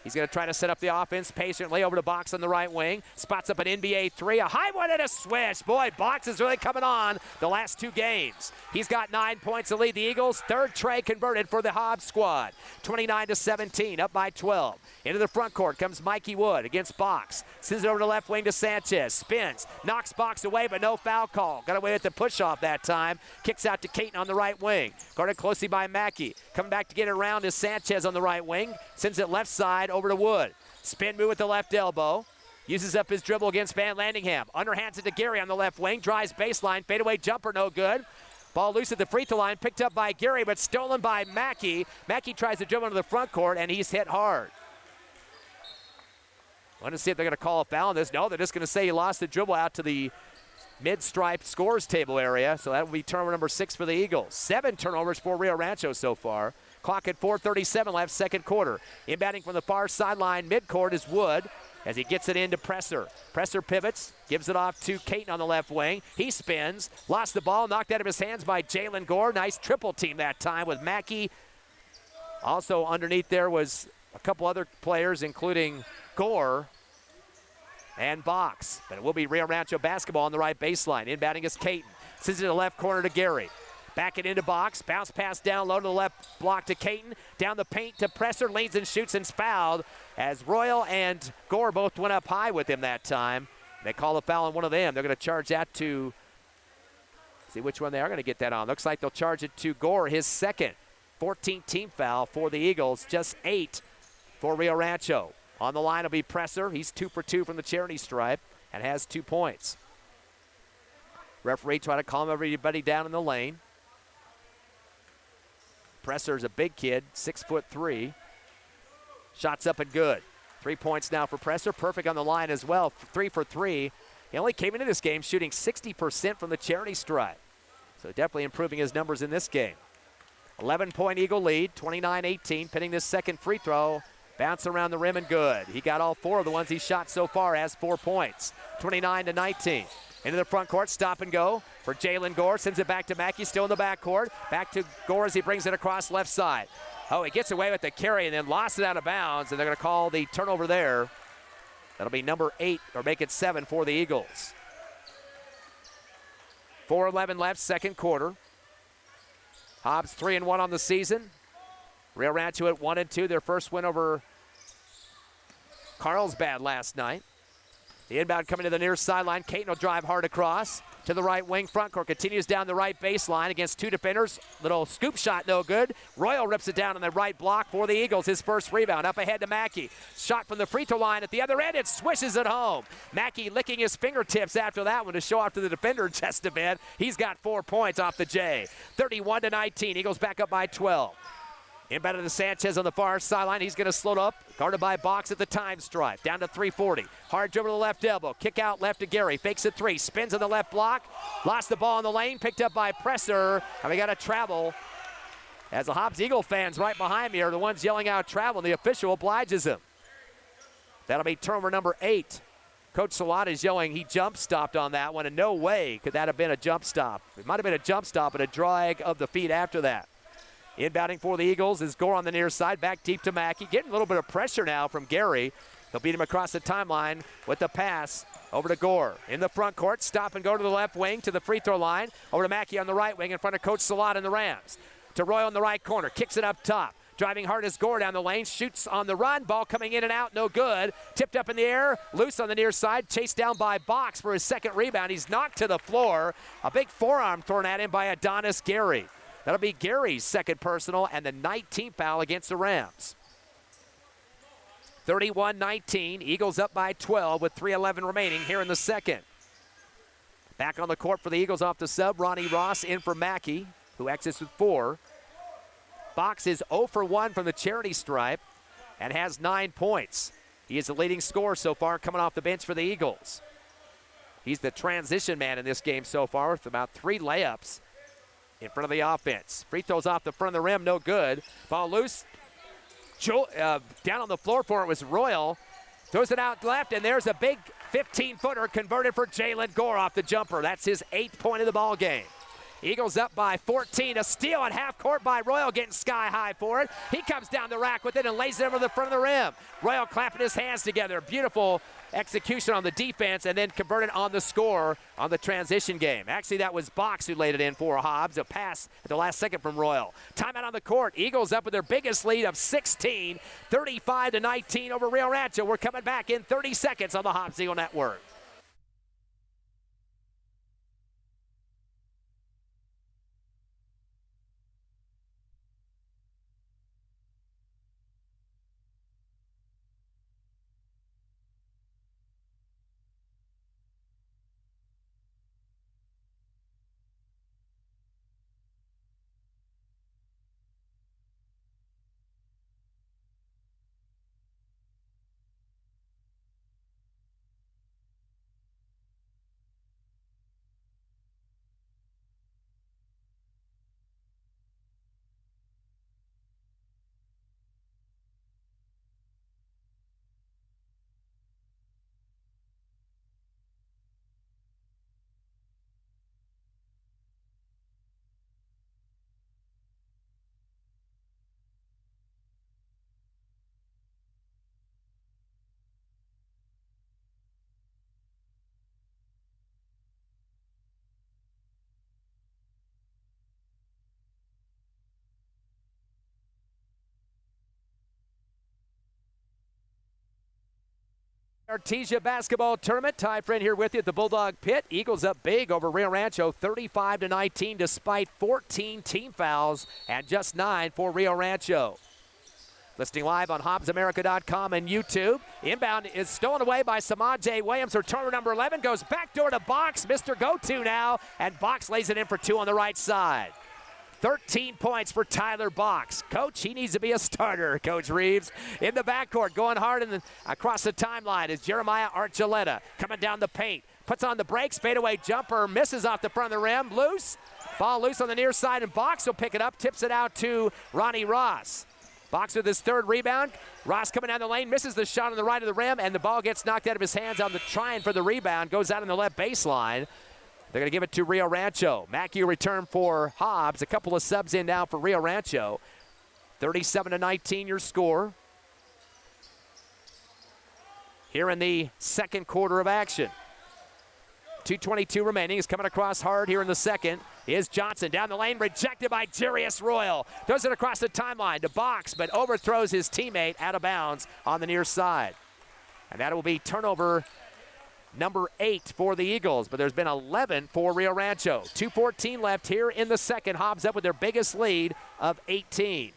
S1: He's going to try to set up the offense patiently over to Box on the right wing. Spots up an NBA three, a high one and a swish. Boy, Box is really coming on the last 2 games. He's got 9 points to lead the Eagles. Third tray converted for the Hobbs squad. 29-17, up by 12. Into the front court comes Mikey Wood against Box. Sends it over to left wing to Sanchez. Spins, knocks Box away, but no foul call. Got away with the push-off that time. Kicks out to Caton on the right wing. Guarded closely by Mackey. Coming back to get it around is Sanchez on the right wing. Sends it left side over to Wood. Spin move with the left elbow. Uses up his dribble against Van Lanningham. Underhands it to Gary on the left wing. Drives baseline. Fadeaway jumper, no good. Ball loose at the free throw line. Picked up by Gary, but stolen by Mackey. Mackey tries to dribble into the front court, and he's hit hard. Want to see if they're going to call a foul on this. No, they're just going to say he lost the dribble out to the mid-stripe scores table area. So that will be turnover number 6 for the Eagles. 7 turnovers for Rio Rancho so far. Clock at 4:37 left, second quarter. Inbounding from the far sideline, midcourt is Wood as he gets it into Presser. Presser pivots, gives it off to Caton on the left wing. He spins, lost the ball, knocked out of his hands by Jalen Gore. Nice triple team that time with Mackey. Also underneath there was a couple other players, including Gore and Box. But it will be Rio Rancho basketball on the right baseline. Inbounding is Caton. Sends it to the left corner to Gary. Back it into Box. Bounce pass down low to the left block to Caton. Down the paint to Presser. Leans and shoots and's fouled as Royal and Gore both went up high with him that time. They call a foul on one of them. They're going to charge that to, see which one they are going to get that on. Looks like they'll charge it to Gore, his second. 14th team foul for the Eagles. Just 8 for Rio Rancho. On the line will be Presser. He's 2 for 2 from the charity stripe and has 2 points. Referee trying to calm everybody down in the lane. Presser's a big kid, 6'3". Shots up and good. 3 points now for Presser. Perfect on the line as well. 3 for 3. He only came into this game shooting 60% from the charity stripe. So definitely improving his numbers in this game. 11-point Eagle lead, 29-18. Pinning this second free throw. Bounce around the rim and good. He got all 4 of the ones he shot so far, has 4 points. 29-19. Into the front court, stop and go for Jalen Gore. Sends it back to Mackey, still in the backcourt. Back to Gore as he brings it across left side. Oh, he gets away with the carry and then lost it out of bounds, and they're going to call the turnover there. That'll be number 8, or make it 7 for the Eagles. 4:11 left, second quarter. Hobbs 3-1 on the season. Rio Rancho at 1-2, their first win over Carlsbad last night. The inbound coming to the near sideline. Caton will drive hard across to the right wing. Front court continues down the right baseline against two defenders. Little scoop shot, no good. Royal rips it down on the right block for the Eagles. His first rebound. Up ahead to Mackey. Shot from the free throw line at the other end. It swishes it home. Mackey licking his fingertips after that one to show off to the defender just a bit. He's got 4 points off the J. 31-19. Eagles back up by 12. Inbound to Sanchez on the far sideline. He's going to slow it up. Guarded by Box at the time stripe. Down to 3:40. Hard dribble to the left elbow. Kick out left to Gary. Fakes it three. Spins on the left block. Lost the ball in the lane. Picked up by Presser. And we got a travel. As the Hobbs Eagle fans right behind me are the ones yelling out travel. And the official obliges him. That'll be turnover number 8. Coach Salata is yelling he jump stopped on that one. And no way could that have been a jump stop. It might have been a jump stop, but a drag of the feet after that. Inbounding for the Eagles is Gore on the near side, back deep to Mackey. Getting a little bit of pressure now from Gary. He'll beat him across the timeline with the pass over to Gore. In the front court, stop and go to the left wing to the free throw line. Over to Mackey on the right wing in front of Coach Salata and the Rams. To Royal in the right corner, kicks it up top. Driving hard is Gore down the lane, shoots on the run. Ball coming in and out, no good. Tipped up in the air, loose on the near side. Chased down by Box for his second rebound. He's knocked to the floor. A big forearm thrown at him by Adonis Gary. That'll be Gary's second personal and the 19th foul against the Rams. 31-19, Eagles up by 12 with 3:11 remaining here in the second. Back on the court for the Eagles off the sub, Ronnie Ross in for Mackey, who exits with 4. Box is 0 for 1 from the charity stripe and has 9 points. He is the leading scorer so far coming off the bench for the Eagles. He's the transition man in this game so far with about 3 layups in front of the offense. Free throws off the front of the rim, no good. Ball loose. Down on the floor for it was Royal. Throws it out left, and there's a big 15-footer converted for Jalen Gore off the jumper. That's his 8th point of the ball game. Eagles up by 14. A steal at half court by Royal, getting sky high for it. He comes down the rack with it and lays it over the front of the rim. Royal clapping his hands together. Beautiful execution on the defense and then converted on the score on the transition game. Actually, that was Box who laid it in for Hobbs. A pass at the last second from Royal. Timeout on the court. Eagles up with their biggest lead of 16, 35-19 over Rio Rancho. We're coming back in 30 seconds on the Hobbs Eagle Network. Artesia basketball tournament. Ty Friend here with you at the Bulldog Pit. Eagles up big over Rio Rancho, 35-19, despite 14 team fouls and just 9 for Rio Rancho. Listening live on HobbsAmerica.com and YouTube. Inbound is stolen away by Samad J. Williams. Returner number 11 goes backdoor to Box. Mr. Go-To now, and Box lays it in for 2 on the right side. 13 points for Tyler Box. Coach, he needs to be a starter, Coach Reeves. In the backcourt, going hard across the timeline is Jeremiah Archuleta. Coming down the paint, puts on the brakes, fadeaway jumper, misses off the front of the rim, loose. Ball loose on the near side, and Box will pick it up, tips it out to Ronnie Ross. Box with his 3rd rebound. Ross coming down the lane, misses the shot on the right of the rim, and the ball gets knocked out of his hands on the trying for the rebound, goes out on the left baseline. They're going to give it to Rio Rancho. Mackey return for Hobbs. A couple of subs in now for Rio Rancho. 37-19 your score. Here in the second quarter of action. 2:22 remaining. Is coming across hard here in the second. Is Johnson down the lane, rejected by Jarius Royal. Throws it across the timeline to Box, but overthrows his teammate out of bounds on the near side. And that will be turnover number 8 for the Eagles, but there's been 11 for Rio Rancho. 2:14 left here in the second. Hobbs up with their biggest lead of 18.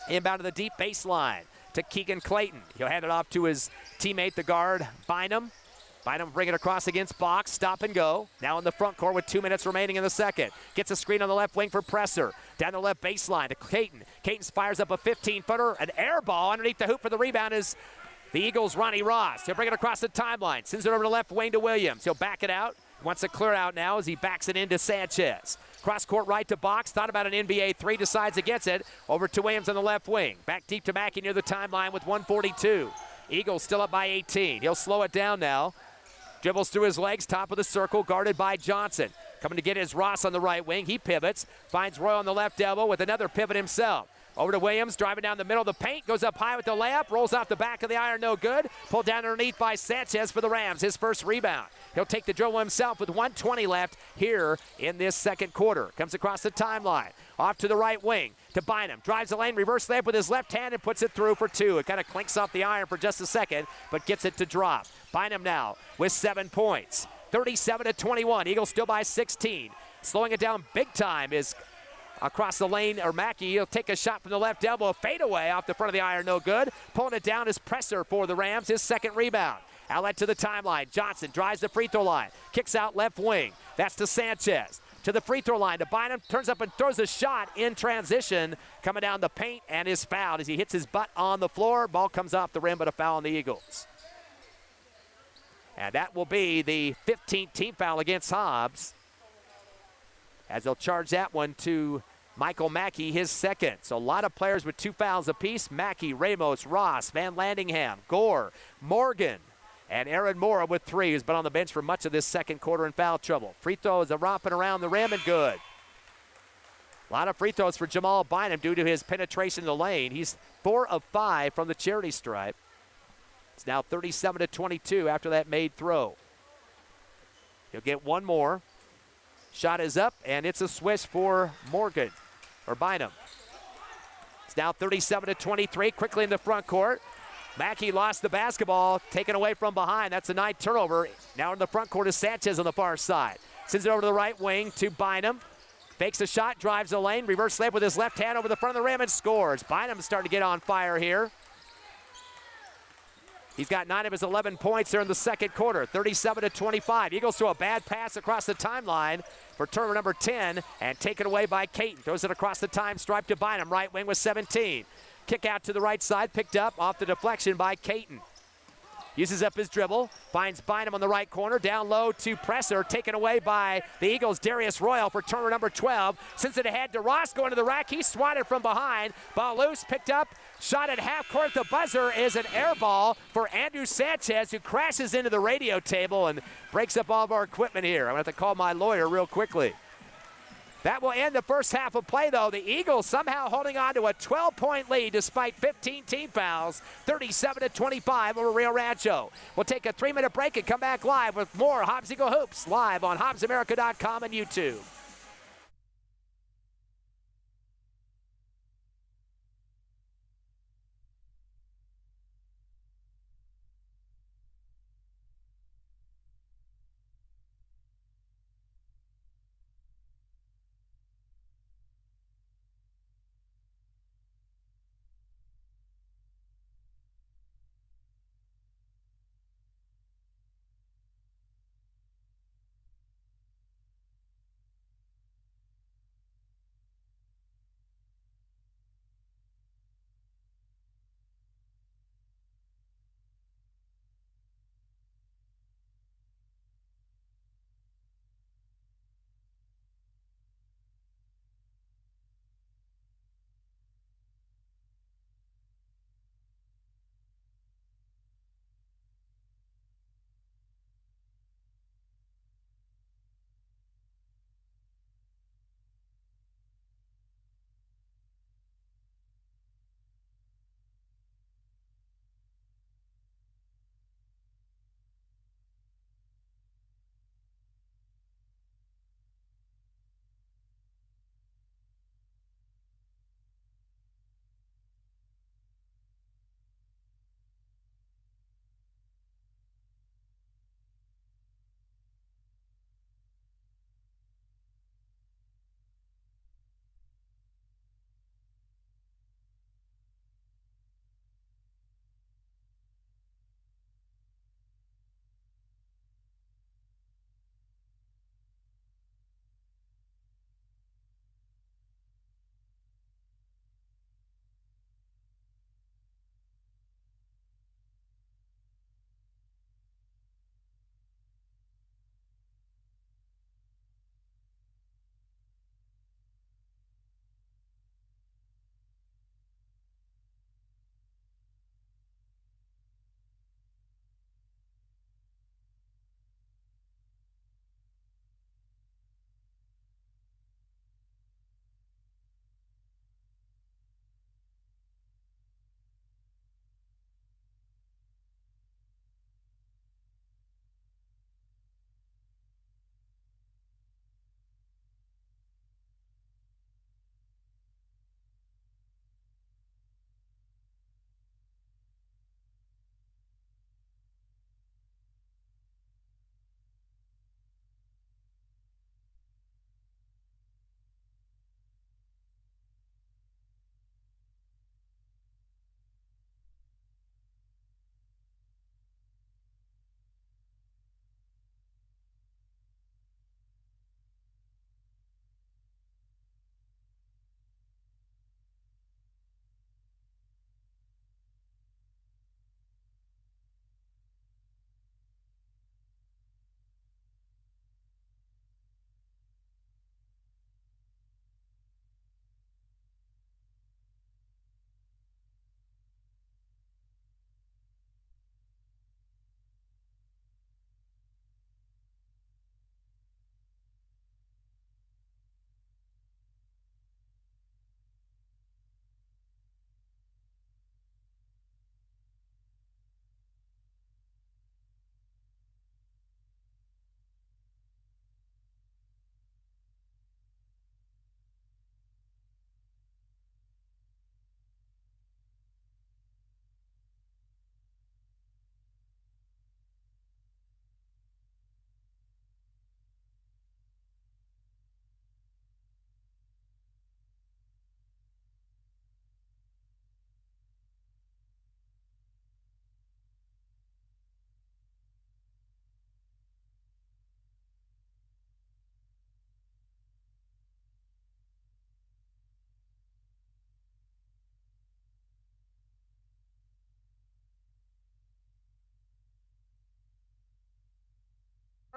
S1: Inbound to the deep baseline to Keegan Clayton. He'll hand it off to his teammate, the guard, Bynum. Bynum bring it across against Box, stop and go. Now in the front court with 2 minutes remaining in the second. Gets a screen on the left wing for Presser. Down the left baseline to Clayton. Clayton fires up a 15-footer, an air ball underneath the hoop for the rebound is the Eagles' Ronnie Ross. He'll bring it across the timeline. Sends it over to left wing to Williams. He'll back it out. Wants to clear out now as he backs it into Sanchez. Cross court right to Box. Thought about an NBA three. Decides against it. Over to Williams on the left wing. Back deep to Mackey near the timeline with 1:42. Eagles still up by 18. He'll slow it down now. Dribbles through his legs. Top of the circle. Guarded by Johnson. Coming to get his Ross on the right wing. He pivots. Finds Roy on the left elbow with another pivot himself. Over to Williams, driving down the middle of the paint, goes up high with the layup, rolls off the back of the iron, no good. Pulled down underneath by Sanchez for the Rams, his first rebound. He'll take the dribble himself with 1:20 left here in this second quarter. Comes across the timeline, off to the right wing, to Bynum. Drives the lane, reverse layup with his left hand and puts it through for 2. It kind of clinks off the iron for just a second, but gets it to drop. Bynum now with 7 points. 37-21, Eagles still by 16. Slowing it down big time is across the lane, or Mackey. He'll take a shot from the left elbow, fadeaway off the front of the iron, no good. Pulling it down is Presser for the Rams, his second rebound. Outlet to the timeline. Johnson drives the free throw line, kicks out left wing. That's to Sanchez. To the free throw line, to Bynum, turns up and throws a shot in transition, coming down the paint and is fouled as he hits his butt on the floor. Ball comes off the rim, but a foul on the Eagles. And that will be the 15th team foul against Hobbs, as they'll charge that one to Michael Mackey, his second. So a lot of players with 2 fouls apiece. Mackey, Ramos, Ross, Van Landingham, Gore, Morgan, and Aaron Mora with 3, who's been on the bench for much of this second quarter in foul trouble. Free throw is a romping around the rim and good. A lot of free throws for Jamal Bynum due to his penetration in the lane. He's 4 of 5 from the charity stripe. It's now 37-22 after that made throw. He'll get one more. Shot is up, and it's a swish for Morgan, or Bynum. It's now 37-23, quickly in the front court. Mackey lost the basketball, taken away from behind. That's a 9 turnover. Now in the front court is Sanchez on the far side. Sends it over to the right wing to Bynum. Fakes a shot, drives the lane, reverse layup with his left hand over the front of the rim and scores. Bynum's starting to get on fire here. He's got 9 of his 11 points there in the second quarter, 37-25. Eagles throw a bad pass across the timeline for turnover number 10 and taken away by Caton. Throws it across the time stripe to Bynum, right wing with 17. Kick out to the right side, picked up off the deflection by Caton. Uses up his dribble, finds Bynum on the right corner, down low to Presser, taken away by the Eagles' Darius Royal for turnover number 12. Sends it ahead to Ross, going to the rack. He's swatted from behind. Ball loose, picked up, shot at half court. The buzzer is an air ball for Andrew Sanchez, who crashes into the radio table and breaks up all of our equipment here. I'm going to have to call my lawyer real quickly. That will end the first half of play, though. The Eagles somehow holding on to a 12-point lead despite 15 team fouls, 37-25 over Rio Rancho. We'll take a 3-minute break and come back live with more Hobbs Eagle Hoops live on HobbsAmerica.com and YouTube.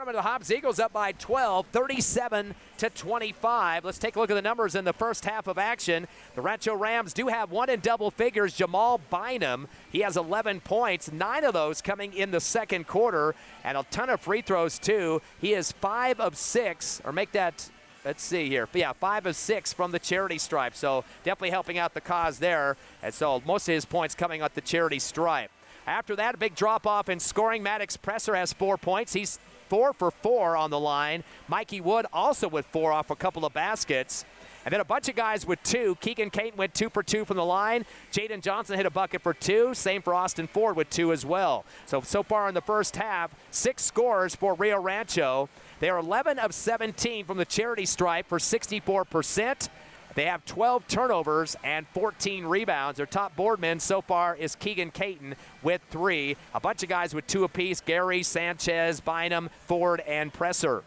S1: tournament, the Hobbs Eagles up by 12, 37-25. Let's take a look at the numbers in the first half of action. The Rancho Rams do have one in double figures, Jamal Bynum. He has 11 points, 9 of those coming in the second quarter, and a ton of free throws too. He is 5 of 6, or make that, let's see here. Yeah, 5 of 6 from the charity stripe. So definitely helping out the cause there. And so most of his points coming at the charity stripe. After that, a big drop-off in scoring. Maddox Presser has 4 points. He's 4 for 4 on the line. Mikey Wood also with 4 off a couple of baskets. And then a bunch of guys with 2. Keegan Caton went 2 for 2 from the line. Jaden Johnson hit a bucket for 2. Same for Austin Ford with 2 as well. So far in the first half, 6 scores for Rio Rancho. They are 11 of 17 from the charity stripe for 64%. They have 12 turnovers and 14 rebounds. Their top boardman so far is Keegan Caton with 3. A bunch of guys with 2 apiece: Gary, Sanchez, Bynum, Ford, and Presser.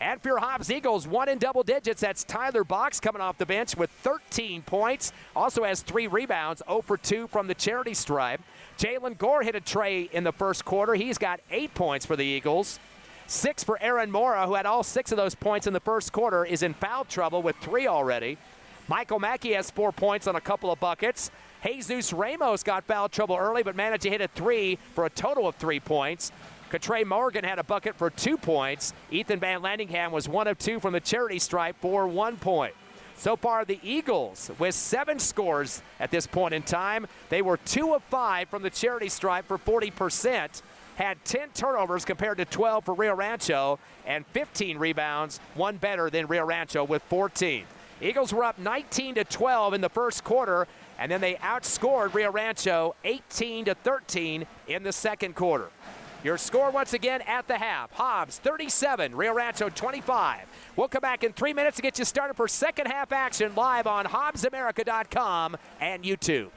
S1: And for your Hobbs Eagles, 1 in double digits. That's Tyler Box coming off the bench with 13 points. Also has 3 rebounds, 0 for 2 from the charity stripe. Jalen Gore hit a tray in the first quarter. He's got 8 points for the Eagles. 6 for Aaron Mora, who had all 6 of those points in the first quarter, is in foul trouble with 3 already. Michael Mackey has 4 points on a couple of buckets. Jesus Ramos got foul trouble early, but managed to hit a 3 for a total of 3 points. Katre Morgan had a bucket for 2 points. Ethan Van Landingham was 1 of 2 from the charity stripe for 1 point. So far, the Eagles with 7 scores at this point in time. They were 2 of 5 from the charity stripe for 40%. Had 10 turnovers compared to 12 for Rio Rancho, and 15 rebounds, 1 better than Rio Rancho with 14. Eagles were up 19-12 in the first quarter, and then they outscored Rio Rancho 18-13 in the second quarter. Your score once again at the half: Hobbs 37, Rio Rancho 25. We'll come back in 3 minutes to get you started for second half action live on HobbsAmerica.com and YouTube.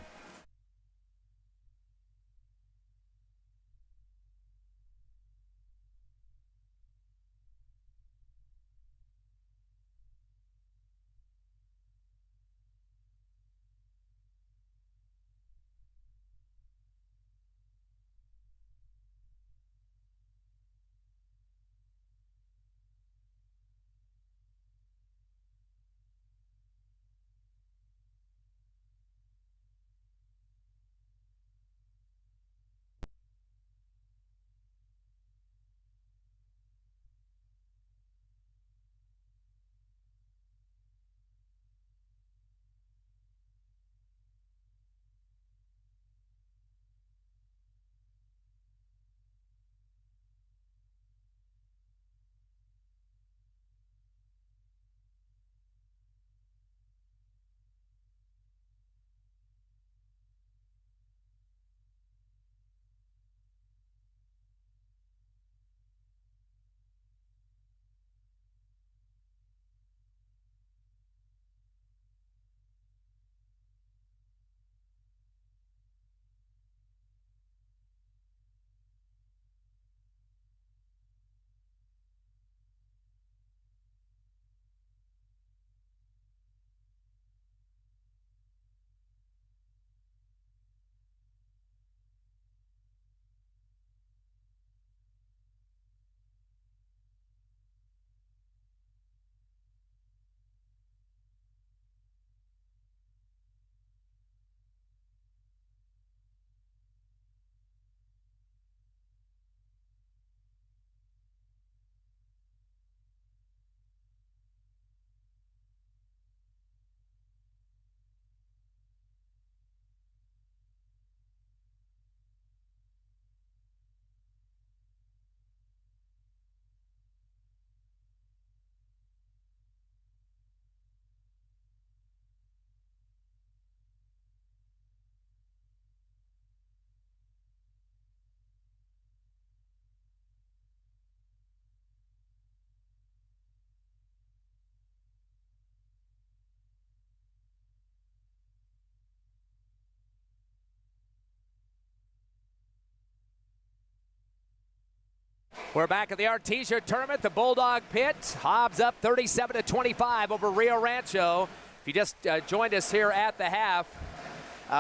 S1: We're back at the Artesia tournament, the Bulldog Pit. Hobbs up 37-25 over Rio Rancho. If you just joined us here at the half,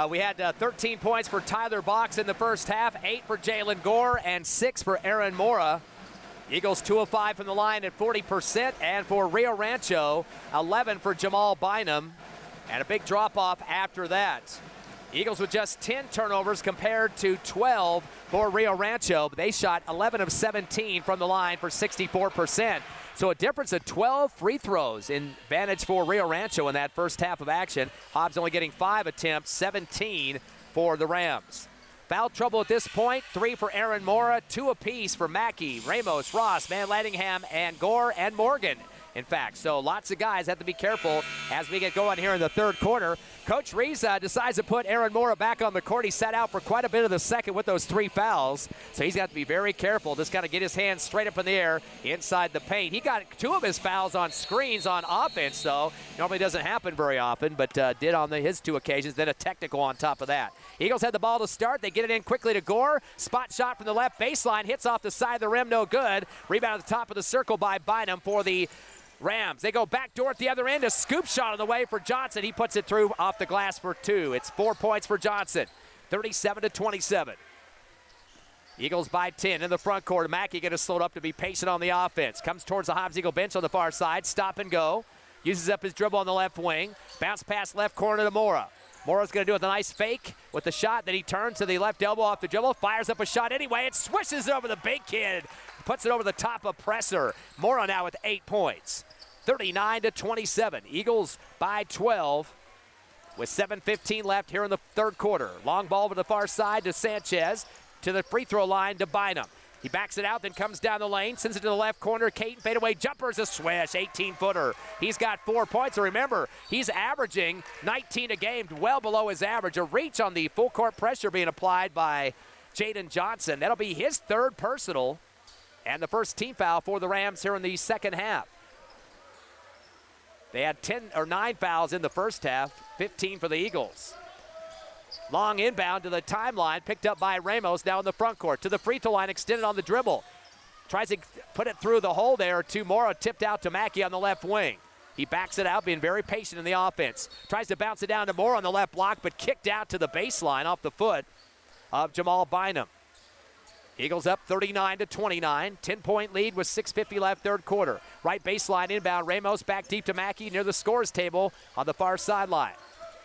S1: we had 13 points for Tyler Box in the first half, 8 for Jalen Gore, and 6 for Aaron Mora. Eagles 2 of 5 from the line at 40%, and for Rio Rancho, 11 for Jamal Bynum, and a big drop-off after that. Eagles with just 10 turnovers compared to 12 for Rio Rancho, but they shot 11 of 17 from the line for 64%. So a difference of 12 free throws in advantage for Rio Rancho in that first half of action. Hobbs only getting 5 attempts, 17 for the Rams. Foul trouble at this point, 3 for Aaron Mora, 2 apiece for Mackey, Ramos, Ross, Van Lattingham, and Gore and Morgan. In fact, so lots of guys have to be careful as we get going here in the third quarter. Coach Reese decides to put Aaron Mora back on the court. He sat out for quite a bit of the second with those 3 fouls, so he's got to be very careful. Just got to get his hands straight up in the air inside the paint. He got 2 of his fouls on screens on offense, though. Normally doesn't happen very often, but did on his 2 occasions, then a technical on top of that. Eagles had the ball to start. They get it in quickly to Gore. Spot shot from the left baseline. Hits off the side of the rim, no good. Rebound at the top of the circle by Bynum for the Rams. They go back door at the other end. A scoop shot on the way for Johnson. He puts it through off the glass for 2. It's 4 points for Johnson. 37-27. Eagles by 10 in the front court. Mackey going to slow it up to be patient on the offense. Comes towards the Hobbs Eagle bench on the far side. Stop and go. Uses up his dribble on the left wing. Bounce pass left corner to Mora. Mora's going to do it with a nice fake with the shot. Then he turns to the left elbow off the dribble. Fires up a shot anyway. It swishes it over the big kid. Puts it over the top of Presser. Mora now with 8 points. 39-27. Eagles by 12 with 7:15 left here in the third quarter. Long ball to the far side to Sanchez. To the free throw line to Bynum. He backs it out, then comes down the lane, sends it to the left corner. Caton fadeaway jumper's a swish, 18-footer. He's got 4 points. So remember, he's averaging 19 a game, well below his average. A reach on the full court pressure being applied by Jaden Johnson. That'll be his 3rd personal and the first team foul for the Rams here in the second half. They had 9 fouls in the first half, 15 for the Eagles. Long inbound to the timeline, picked up by Ramos now in the front court. To the free throw line, extended on the dribble. Tries to put it through the hole there to Mora, tipped out to Mackey on the left wing. He backs it out, being very patient in the offense. Tries to bounce it down to Mora on the left block, but kicked out to the baseline off the foot of Jamal Bynum. Eagles up 39-29, 10-point lead with 6:50 left third quarter. Right baseline inbound, Ramos back deep to Mackey near the scores table on the far sideline.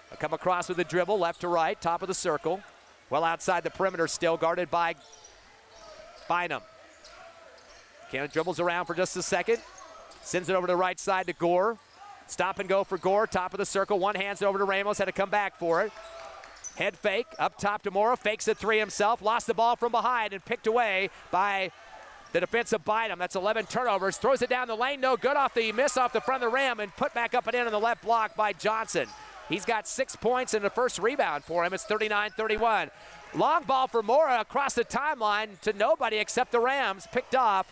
S1: They'll come across with a dribble, left to right, top of the circle. Well outside the perimeter still, guarded by Bynum. Cannon dribbles around for just a second. Sends it over to the right side to Gore. Stop and go for Gore, top of the circle. One hands over to Ramos, had to come back for it. Head fake, up top to Mora, fakes a 3 himself, lost the ball from behind and picked away by the defensive Bynum. That's 11 turnovers, throws it down the lane, no good off the miss off the front of the rim and put back up and in on the left block by Johnson. He's got 6 points and the first rebound for him. It's 39-31. Long ball for Mora across the timeline to nobody except the Rams, picked off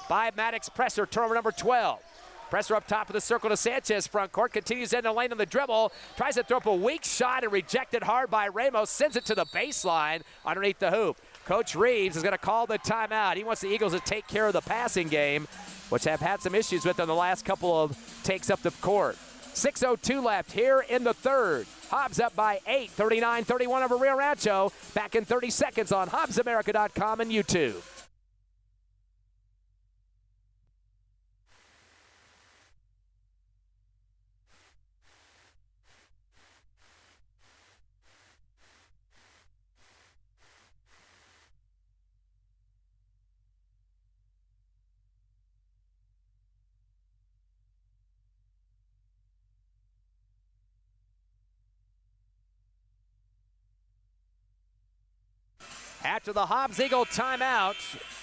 S1: by Maddox Presser, turnover number 12. Presser up top of the circle to Sanchez front court, continues in the lane on the dribble, tries to throw up a weak shot and rejected hard by Ramos, sends it to the baseline underneath the hoop. Coach Reeves is going to call the timeout. He wants the Eagles to take care of the passing game, which have had some issues with in the last couple of takes up the court. 6:02 left here in the third. Hobbs up by 8, 39-31 over Rio Rancho. Back in 30 seconds on HobbsAmerica.com and YouTube. After the Hobbs Eagle timeout,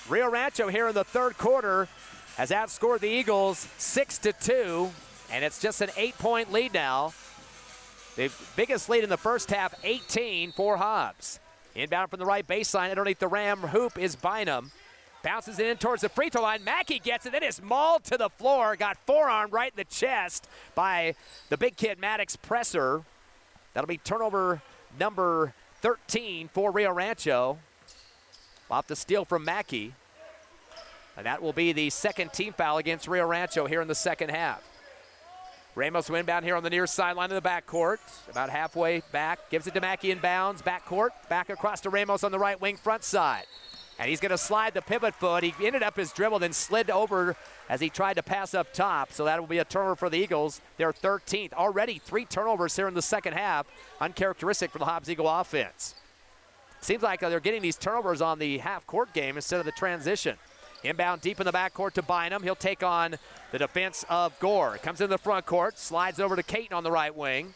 S1: Rio Rancho here in the third quarter has outscored the Eagles 6-2, and it's just an 8-point lead now. The biggest lead in the first half, 18 for Hobbs. Inbound from the right baseline underneath the Ram hoop is Bynum. Bounces it in towards the free throw line. Mackey gets it. It is mauled to the floor. Got forearmed right in the chest by the big kid Maddox Presser. That'll be turnover number 13 for Rio Rancho. Off the steal from Mackey. And that will be the second team foul against Rio Rancho here in the second half. Ramos will inbound here on the near sideline of the backcourt. About halfway back. Gives it to Mackey inbounds. Backcourt. Back across to Ramos on the right wing front side. And he's going to slide the pivot foot. He ended up his dribble, then slid over as he tried to pass up top. So that will be a turnover for the Eagles. They're 13th. Already 3 turnovers here in the second half. Uncharacteristic for the Hobbs Eagle offense. Seems like they're getting these turnovers on the half-court game instead of the transition. Inbound deep in the backcourt to Bynum. He'll take on the defense of Gore. Comes in the front court, slides over to Caton on the right wing.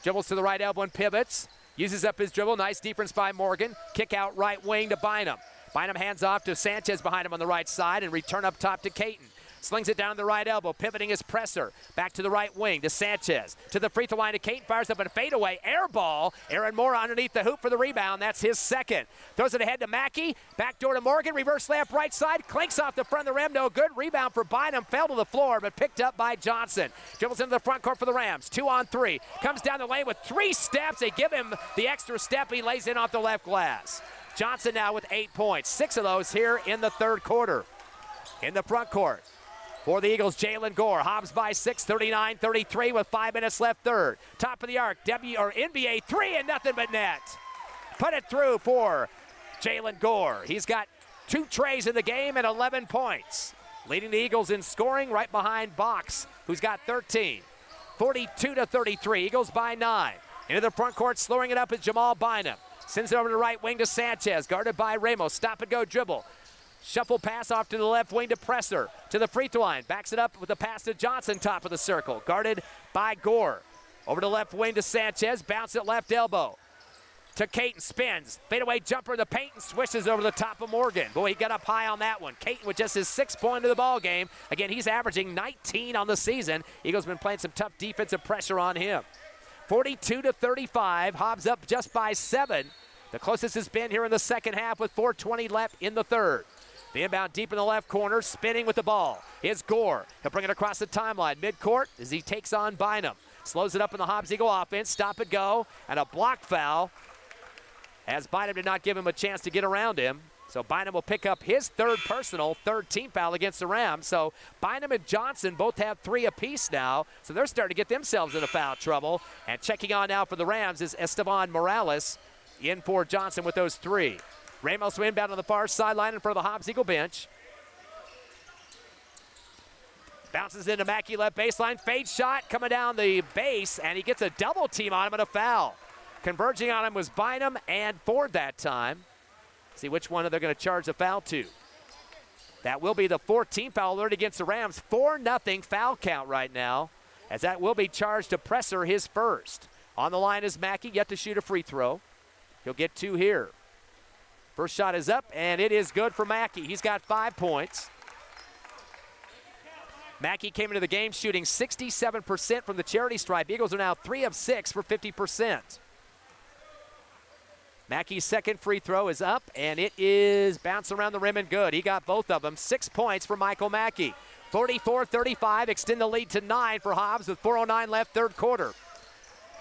S1: Dribbles to the right elbow and pivots. Uses up his dribble. Nice defense by Morgan. Kick out right wing to Bynum. Bynum hands off to Sanchez behind him on the right side and return up top to Caton. Slings it down the right elbow, pivoting his presser. Back to the right wing to Sanchez. To the free throw line to Caton, fires up and fadeaway. Air ball. Aaron Mora underneath the hoop for the rebound. That's his second. Throws it ahead to Mackey. Back door to Morgan. Reverse layup right side. Clinks off the front of the rim. No good. Rebound for Bynum. Fell to the floor, but picked up by Johnson. Dribbles into the front court for the Rams. 2-on-3. Comes down the lane with 3 steps. They give him the extra step. He lays in off the left glass. Johnson now with 8 points. 6 of those here in the third quarter. In the front court. For the Eagles, Jalen Gore. Hobbs by 6, 39-33 with 5 minutes left third. Top of the arc, NBA 3 and nothing but net. Put it through for Jalen Gore. He's got 2 trays in the game and 11 points. Leading the Eagles in scoring right behind Box, who's got 13. 42-33, Eagles by 9. Into the front court, slowing it up is Jamal Bynum. Sends it over to the right wing to Sanchez, guarded by Ramos. Stop and go dribble. Shuffle pass off to the left wing to Presser. To the free throw line. Backs it up with a pass to Johnson, top of the circle. Guarded by Gore. Over to left wing to Sanchez. Bounce at left elbow. To Caton, spins. Fadeaway jumper in the paint and swishes over the top of Morgan. Boy, he got up high on that one. Caton with just his 6th point of the ball game. Again, he's averaging 19 on the season. Eagles been playing some tough defensive pressure on him. 42-35. Hobbs up just by 7. The closest has been here in the second half with 4:20 left in the third. The inbound deep in the left corner, spinning with the ball is Gore. He'll bring it across the timeline, midcourt as he takes on Bynum. Slows it up in the Hobbs Eagle offense, stop and go, and a block foul as Bynum did not give him a chance to get around him. So Bynum will pick up his 3rd personal, 3rd team foul against the Rams. So Bynum and Johnson both have 3 apiece now, so they're starting to get themselves into foul trouble. And checking on now for the Rams is Esteban Morales in for Johnson with those 3. Ramos will inbound on the far sideline in front of the Hobbs Eagle bench. Bounces into Mackey left baseline. Fade shot coming down the base, and he gets a double team on him and a foul. Converging on him was Bynum and Ford that time. See which one they're going to charge the foul to. That will be the 14th foul alert against the Rams. 4-0 foul count right now, as that will be charged to Presser, his first. On the line is Mackey, yet to shoot a free throw. He'll get 2 here. First shot is up, and it is good for Mackey. He's got 5 points. Mackey came into the game shooting 67% from the charity stripe. Eagles are now 3 of 6 for 50%. Mackey's second free throw is up, and it is bouncing around the rim and good. He got both of them. 6 points for Michael Mackey. 44-35, extend the lead to 9 for Hobbs with 4:09 left third quarter.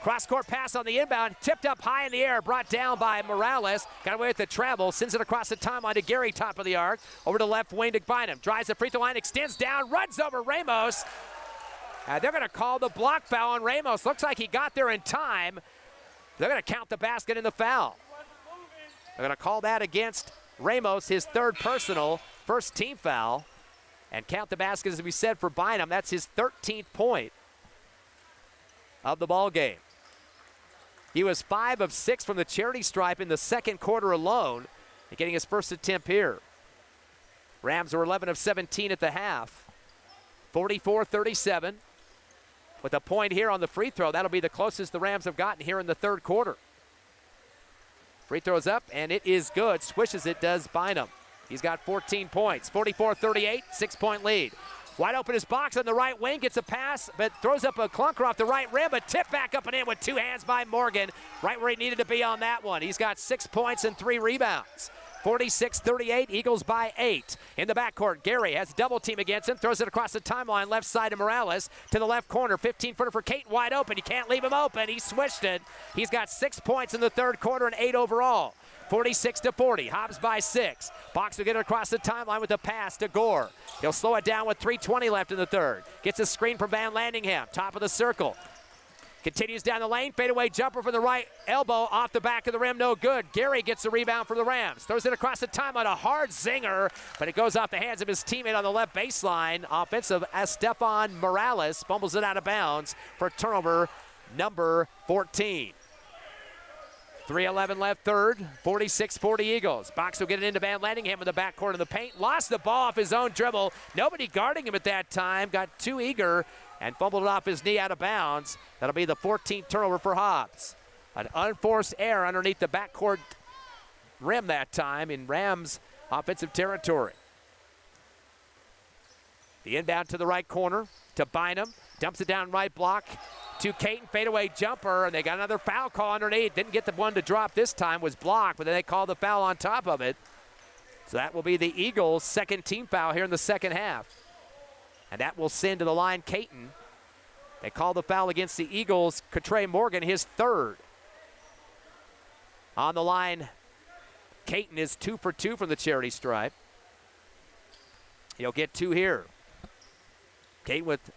S1: Cross-court pass on the inbound, tipped up high in the air, brought down by Morales. Got away with the travel, sends it across the timeline to Gary, top of the arc. Over to left wing to Bynum. Drives the free throw line, extends down, runs over Ramos. They're going to call the block foul on Ramos. Looks like he got there in time. They're going to count the basket in the foul. They're going to call that against Ramos, his 3rd personal, 1st team foul. And count the basket, as we said, for Bynum. That's his 13th point of the ball game. He was 5 of 6 from the charity stripe in the second quarter alone, and getting his first attempt here. Rams are 11 of 17 at the half. 44-37. With a point here on the free throw, that'll be the closest the Rams have gotten here in the third quarter. Free throws up, and it is good. Swishes it, does Bynum. He's got 14 points. 44-38, 6-point lead. Wide open is Box on the right wing, gets a pass, but throws up a clunker off the right rim, but tipped back up and in with 2 hands by Morgan, right where he needed to be on that one. He's got 6 points and 3 rebounds. 46-38, Eagles by 8. In the backcourt, Gary has double team against him, throws it across the timeline, left side to Morales, to the left corner, 15-footer for Caton, wide open. You can't leave him open. He swished it. He's got 6 points in the third quarter and 8 overall. 46-40, Hobbs by 6. Box will get it across the timeline with a pass to Gore. He'll slow it down with 3:20 left in the third. Gets a screen from Van Landingham, top of the circle. Continues down the lane, fadeaway jumper for the right elbow, off the back of the rim, no good. Gary gets the rebound for the Rams. Throws it across the timeline, a hard zinger, but it goes off the hands of his teammate on the left baseline. Offensive Estefan Morales fumbles it out of bounds for turnover number 14. 3:11 left third, 46-40 Eagles. Box will get it into Van Landingham in the backcourt of the paint. Lost the ball off his own dribble. Nobody guarding him at that time. Got too eager and fumbled it off his knee out of bounds. That'll be the 14th turnover for Hobbs. An unforced error underneath the backcourt rim that time in Rams offensive territory. The inbound to the right corner to Bynum. Dumps it down right block to Caton, fadeaway jumper, and they got another foul call underneath. Didn't get the one to drop this time, was blocked, but then they called the foul on top of it. So that will be the Eagles' second team foul here in the second half. And that will send to the line Caton. They call the foul against the Eagles. Trey Morgan, his third. On the line, Caton is 2 for 2 from the charity stripe. He'll get 2 here. Caton with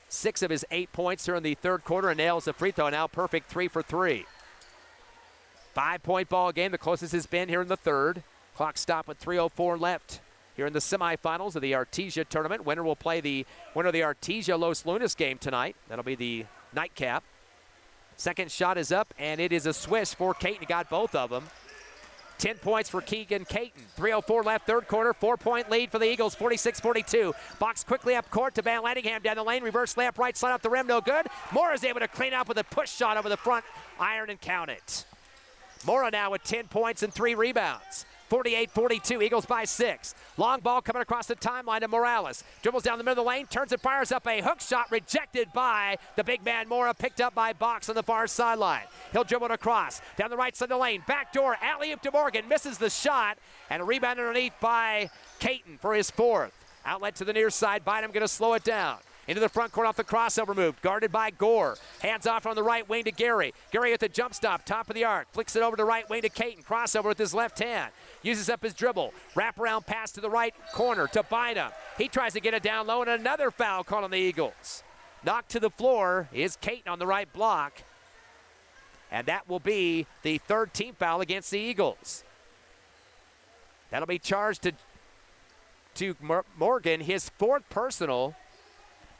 S1: 6 of his 8 points here in the third quarter and nails the free throw. Now perfect 3 for 3. 5-point ball game, the closest has been here in the third. Clock stop with 3:04 left here in the semifinals of the Artesia tournament. Winner will play the winner of the Artesia Los Lunas game tonight. That'll be the nightcap. Second shot is up, and it is a swish for Caton. He got both of them. 10 points for Keegan Caton. 3:04 left, third quarter. 4-point lead for the Eagles, 46-42. Box quickly up court to Van Landingham down the lane. Reverse layup right side up the rim, no good. Moore is able to clean up with a push shot over the front iron and count it. Mora now with 10 points and 3 rebounds. 48-42, Eagles by 6. Long ball coming across the timeline to Morales. Dribbles down the middle of the lane, turns and fires up a hook shot, rejected by the big man Mora, picked up by Box on the far sideline. He'll dribble it across, down the right side of the lane, backdoor, alley-oop to Morgan, misses the shot, and a rebound underneath by Caton for his 4th. Outlet to the near side, Bynum gonna slow it down. Into the front court off the crossover move, guarded by Gore. Hands off on the right wing to Gary. Gary at the jump stop, top of the arc. Flicks it over to right wing to Caton. Crossover with his left hand. Uses up his dribble. Wraparound pass to the right corner to Bynum. He tries to get it down low, and another foul called on the Eagles. Knocked to the floor is Caton on the right block. And that will be the 3rd team foul against the Eagles. That'll be charged to Morgan, his 4th personal.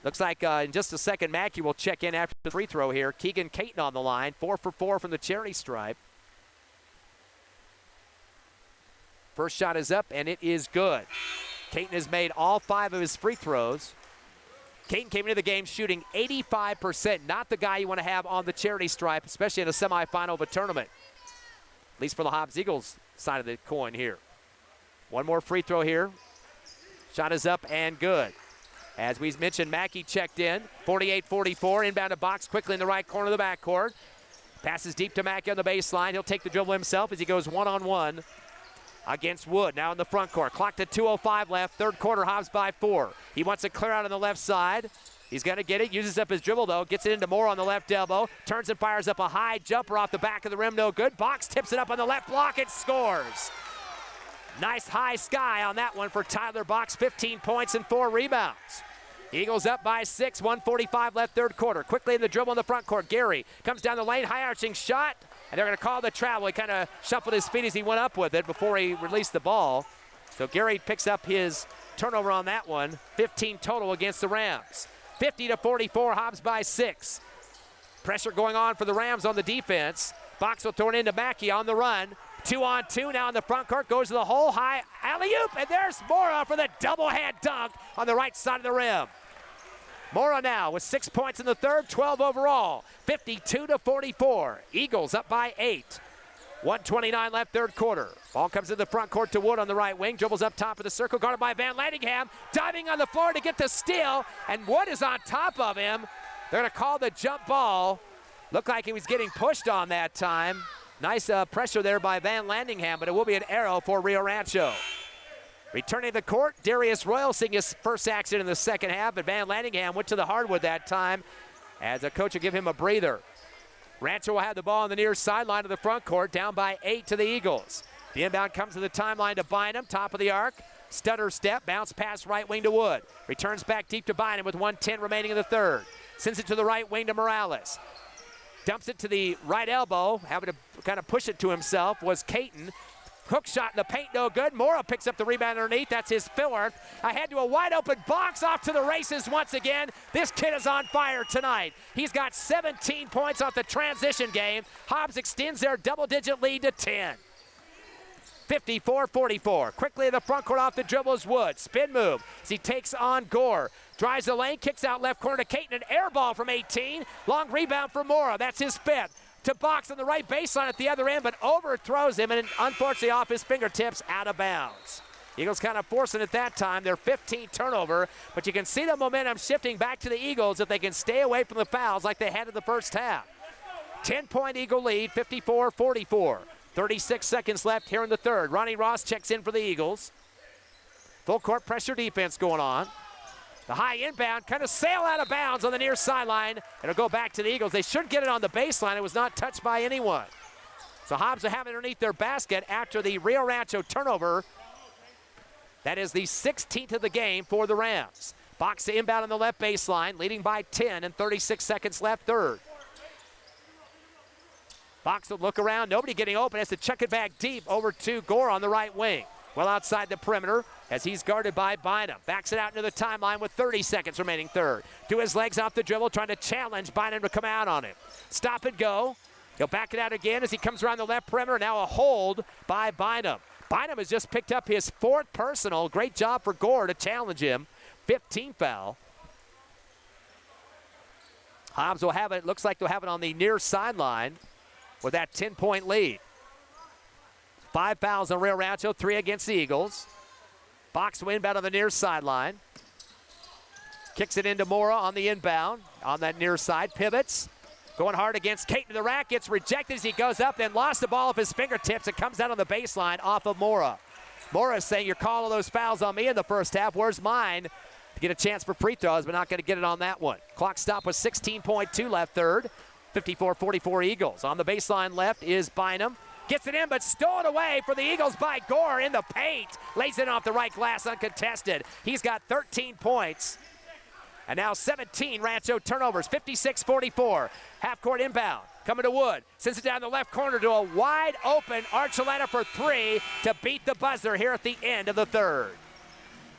S1: Looks like in just a second, Mackey will check in after the free throw here. Keegan Caton on the line, 4 for 4 from the charity stripe. First shot is up, and it is good. Caton has made all 5 of his free throws. Caton came into the game shooting 85%, not the guy you want to have on the charity stripe, especially in a semifinal of a tournament, at least for the Hobbs Eagles side of the coin here. One more free throw here. Shot is up and good. As we mentioned, Mackey checked in, 48-44, inbound to Box quickly in the right corner of the backcourt. Passes deep to Mackey on the baseline. He'll take the dribble himself as he goes one-on-one against Wood. Now in the front court, clock to 2:05 left, third quarter, Hobbs by 4. He wants it clear out on the left side. He's going to get it, uses up his dribble though, gets it into Moore on the left elbow, turns and fires up a high jumper off the back of the rim, no good. Box tips it up on the left block and scores. Nice high sky on that one for Tyler Box, 15 points and 4 rebounds. Eagles up by 6, 1:45 left, third quarter. Quickly in the dribble in the front court. Gary comes down the lane, high arching shot, and they're going to call the travel. He kind of shuffled his feet as he went up with it before he released the ball. So Gary picks up his turnover on that one, 15 total against the Rams. 50-44, Hobbs by 6. Pressure going on for the Rams on the defense. Box will throw it into Mackey on the run. 2-on-2 now in the front court, goes to the hole, high alley-oop, and there's Mora for the double-hand dunk on the right side of the rim. Mora now with 6 points in the third, 12 overall, 52-44. Eagles up by 8. 1:29 left, third quarter. Ball comes in the front court to Wood on the right wing, dribbles up top of the circle, guarded by Van Landingham, diving on the floor to get the steal, and Wood is on top of him. They're going to call the jump ball. Looked like he was getting pushed on that time. Nice pressure there by Van Landingham, but it will be an arrow for Rio Rancho. Returning to the court, Darius Royal seeing his first action in the second half, but Van Landingham went to the hardwood that time as a coach will give him a breather. Rancho will have the ball on the near sideline of the front court, down by 8 to the Eagles. The inbound comes to the timeline to Bynum, top of the arc. Stutter step, bounce pass right wing to Wood. Returns back deep to Bynum with 1:10 remaining in the third. Sends it to the right wing to Morales. Dumps it to the right elbow, having to kind of push it to himself was Caton. Hook shot in the paint, no good. Mora picks up the rebound underneath. That's his fourth. Ahead to a wide open box, off to the races once again. This kid is on fire tonight. He's got 17 points off the transition game. Hobbs extends their double-digit lead to 10. 54-44. Quickly in the front court off the dribble is Wood. Spin move as he takes on Gore. Drives the lane, kicks out left corner to Caton. An air ball from 18. Long rebound for Mora. That's his fifth. To box on the right baseline at the other end, but overthrows him, and unfortunately off his fingertips, out of bounds. Eagles kind of forcing it that time. Their 15th turnover, but you can see the momentum shifting back to the Eagles if they can stay away from the fouls like they had in the first half. 10-point Eagle lead, 54-44. 36 seconds left here in the third. Ronnie Ross checks in for the Eagles. Full court pressure defense going on. The high inbound kind of sail out of bounds on the near sideline. It'll go back to the Eagles. They should get it on the baseline. It was not touched by anyone. So Hobbs will have it underneath their basket after the Rio Rancho turnover. That is the 16th of the game for the Rams. Box to inbound on the left baseline, leading by 10 and 36 seconds left, third. Box will look around, nobody getting open, has to check it back deep over to Gore on the right wing. Well outside the perimeter as he's guarded by Bynum. Backs it out into the timeline with 30 seconds remaining, third. To his legs off the dribble, trying to challenge Bynum to come out on him. Stop and go. He'll back it out again as he comes around the left perimeter. Now a hold by Bynum. Bynum has just picked up his fourth personal. Great job for Gore to challenge him. 15 foul. Hobbs will have it, looks like they'll have it on the near sideline with that 10-point lead. 5 fouls on Rio Rancho, 3 against the Eagles. Box to inbound on the near sideline. Kicks it into Mora on the inbound. On that near side, pivots. Going hard against Caton to the rack. Gets rejected as he goes up, then lost the ball off his fingertips. It comes out on the baseline off of Mora. Mora is saying, you're calling those fouls on me in the first half. Where's mine? To get a chance for free throws, but not going to get it on that one. Clock stop with 16.2 left, third. 54-44 Eagles. On the baseline left is Bynum. Gets it in, but stolen away for the Eagles by Gore in the paint. Lays it off the right glass uncontested. He's got 13 points. And now 17 Rancho turnovers, 56-44. Half-court inbound, coming to Wood. Sends it down the left corner to a wide-open Archuleta for 3 to beat the buzzer here at the end of the third.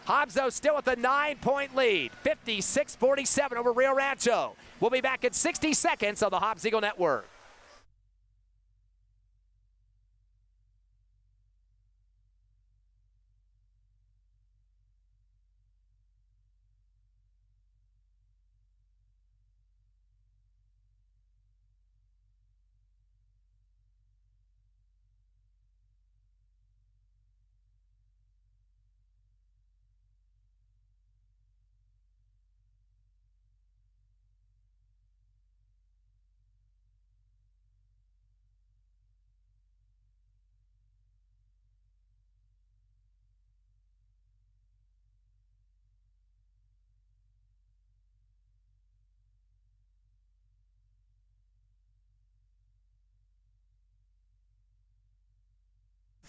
S1: Hobbs, though, still with a 9-point lead, 56-47 over Rio Rancho. We'll be back in 60 seconds on the Hobbs Eagle Network.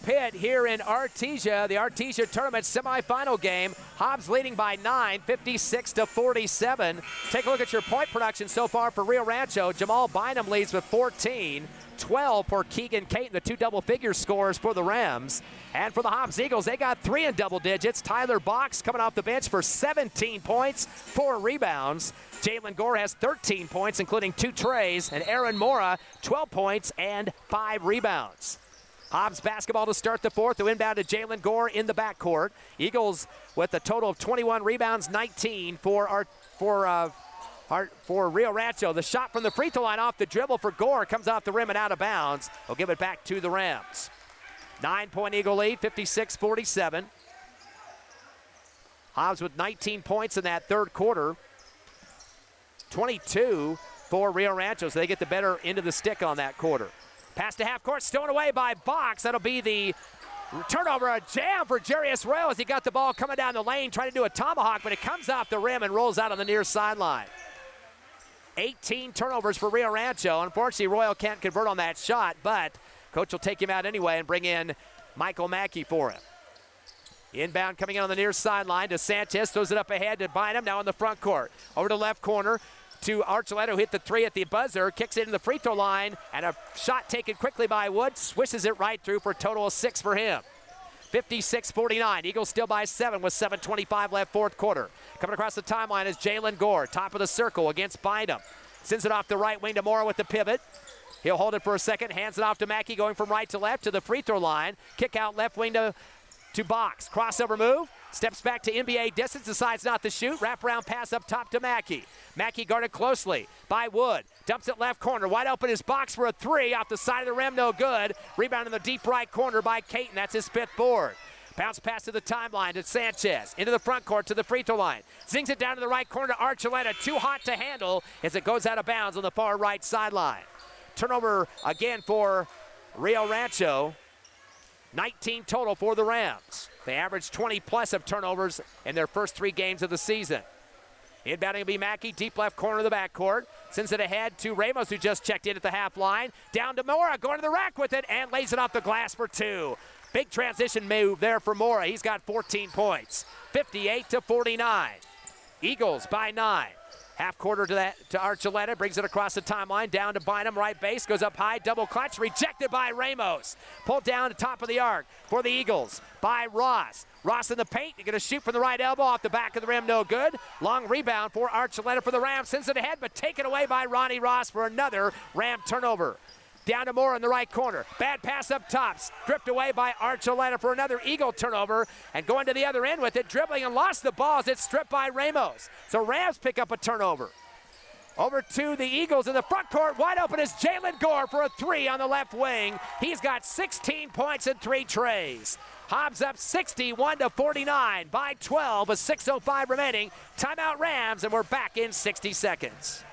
S1: Pitt here in Artesia, the Artesia tournament semifinal game. Hobbs leading by 9, 56-47. Take a look at your point production so far for Rio Rancho. Jamal Bynum leads with 14. 12 for Keegan Caton, the 2 double-figure scores for the Rams. And for the Hobbs Eagles, they got 3 in double digits. Tyler Box coming off the bench for 17 points, 4 rebounds. Jalen Gore has 13 points, including 2 trays. And Aaron Mora, 12 points and 5 rebounds. Hobbs basketball to start the fourth, to inbound to Jalen Gore in the backcourt. Eagles with a total of 21 rebounds, 19 for Rio Rancho. The shot from the free throw line off the dribble for Gore comes off the rim and out of bounds. We'll give it back to the Rams. 9-point Eagle lead, 56-47. Hobbs with 19 points in that third quarter. 22 for Rio Rancho, so they get the better end of the stick on that quarter. Pass to half court, stolen away by Box. That'll be the turnover, a jam for Jarius Royal as he got the ball coming down the lane, trying to do a tomahawk, but it comes off the rim and rolls out on the near sideline. 18 turnovers for Rio Rancho. Unfortunately, Royal can't convert on that shot, but coach will take him out anyway and bring in Michael Mackey for him. Inbound coming in on the near sideline to Sanchez, throws it up ahead to Bynum, now in the front court. Over to left corner to Archuleta, who hit the 3 at the buzzer, kicks it in the free throw line, and a shot taken quickly by Wood, swishes it right through for a total of 6 for him. 56-49. Eagles still by 7 with 7:25 left, fourth quarter. Coming across the timeline is Jalen Gore, top of the circle against Bynum. Sends it off the right wing to Mora with the pivot. He'll hold it for a second, hands it off to Mackey, going from right to left to the free throw line. Kick out left wing to Box. Crossover move. Steps back to NBA distance, decides not to shoot. Wraparound pass up top to Mackey. Mackey guarded closely by Wood. Dumps it left corner. Wide open is Box for a 3. Off the side of the rim, no good. Rebound in the deep right corner by Caton. That's his 5th board. Bounce pass to the timeline to Sanchez. Into the front court to the free throw line. Zings it down to the right corner to Archuleta. Too hot to handle as it goes out of bounds on the far right sideline. Turnover again for Rio Rancho. 19 total for the Rams. They averaged 20+ of turnovers in their first 3 games of the season. Inbounding will be Mackey, deep left corner of the backcourt. Sends it ahead to Ramos, who just checked in at the half line. Down to Mora, going to the rack with it, and lays it off the glass for 2. Big transition move there for Mora. He's got 14 points. 58-49. Eagles by 9. Half quarter to Archuleta, brings it across the timeline, down to Bynum, right base, goes up high, double clutch, rejected by Ramos. Pulled down to top of the arc for the Eagles by Ross. Ross in the paint, he's gonna shoot from the right elbow, off the back of the rim, no good. Long rebound for Archuleta for the Rams, sends it ahead, but taken away by Ronnie Ross for another Ram turnover. Down to Moore in the right corner. Bad pass up top. Stripped away by Archuleta for another Eagle turnover. And going to the other end with it, dribbling and lost the ball as it's stripped by Ramos. So Rams pick up a turnover. Over to the Eagles in the front court. Wide open is Jalen Gore for a 3 on the left wing. He's got 16 points and 3 trays. Hobbs up 61-49 by 12 with 6:05 remaining. Timeout Rams, and we're back in 60 seconds.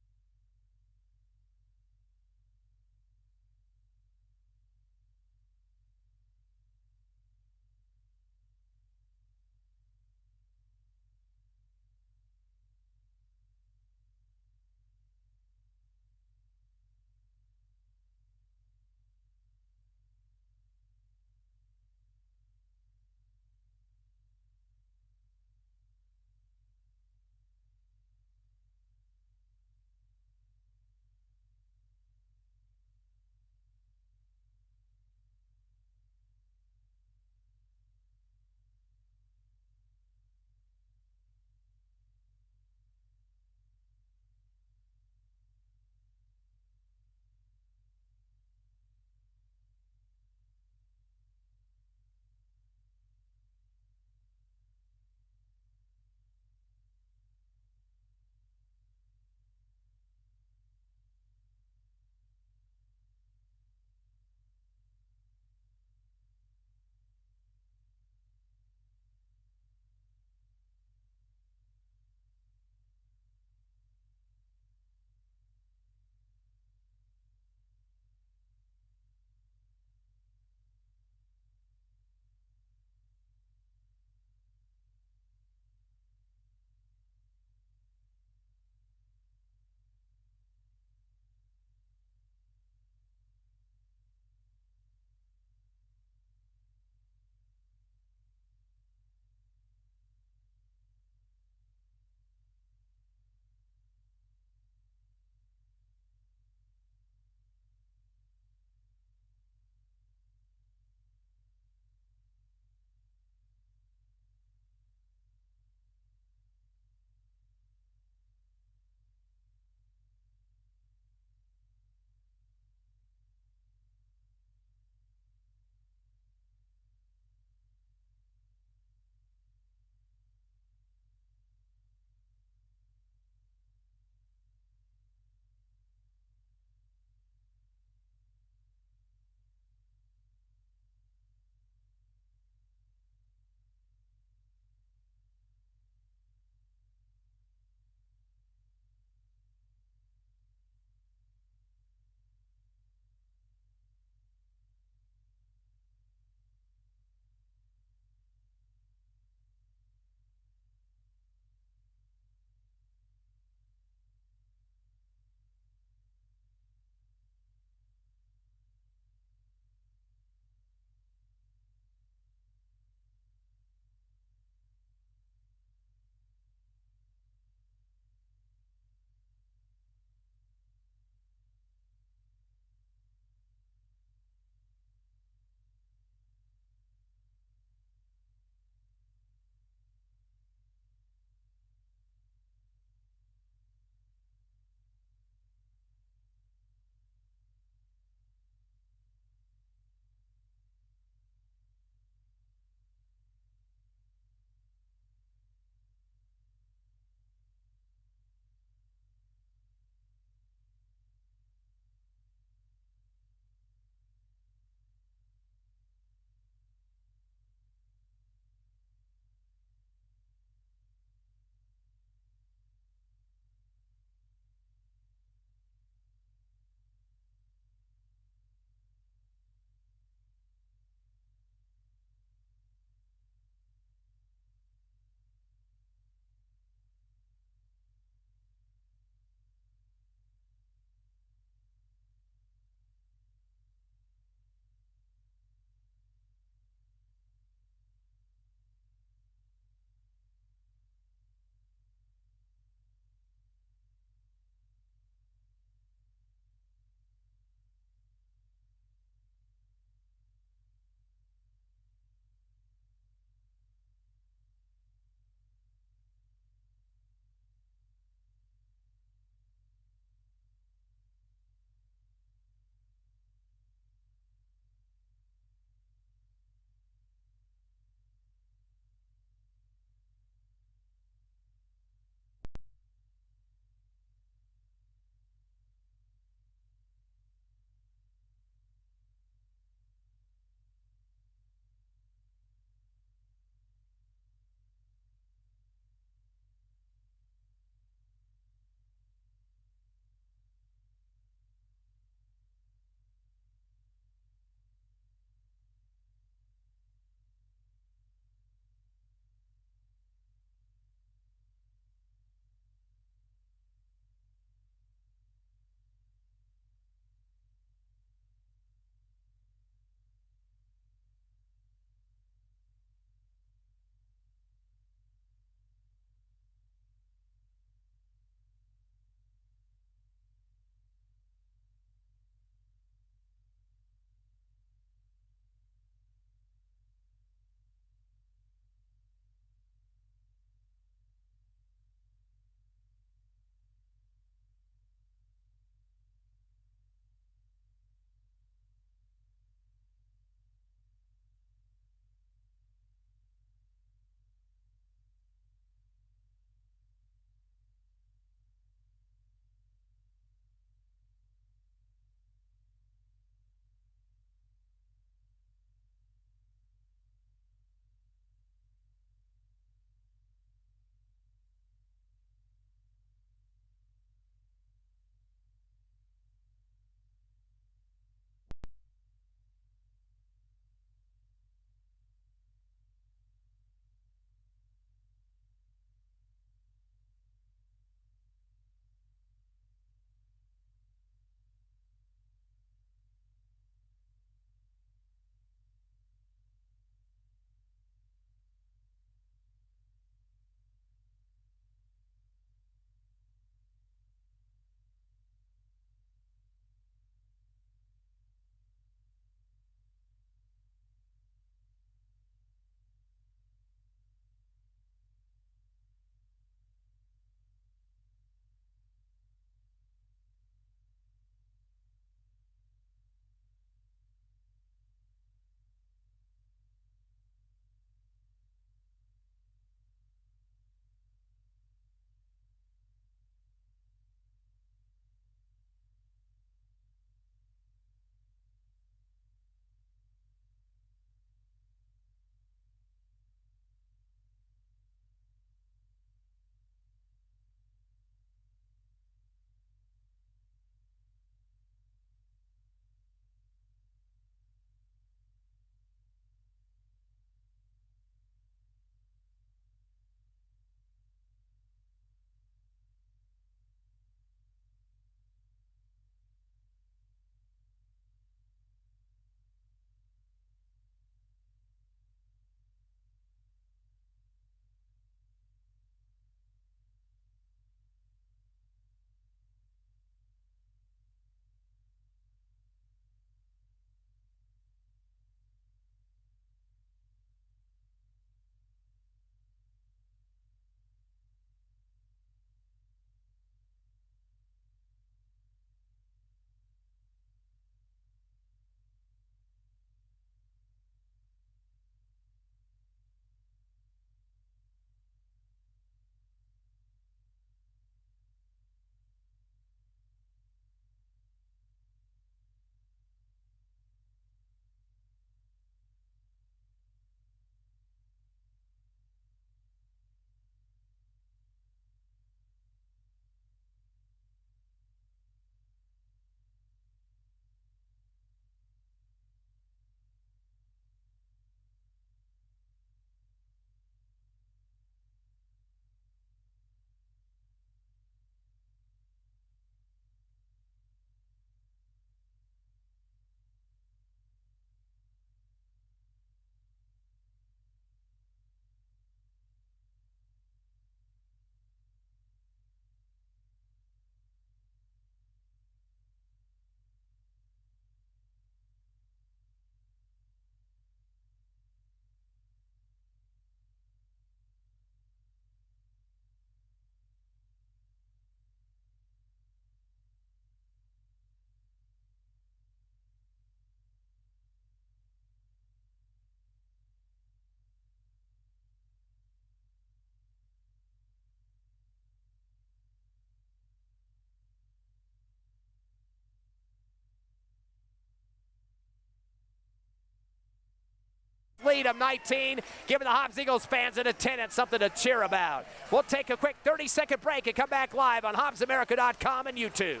S1: lead of 19, giving the Hobbs Eagles fans in attendance something to cheer about. We'll take a quick 30-second break and come back live on HobbsAmerica.com and YouTube.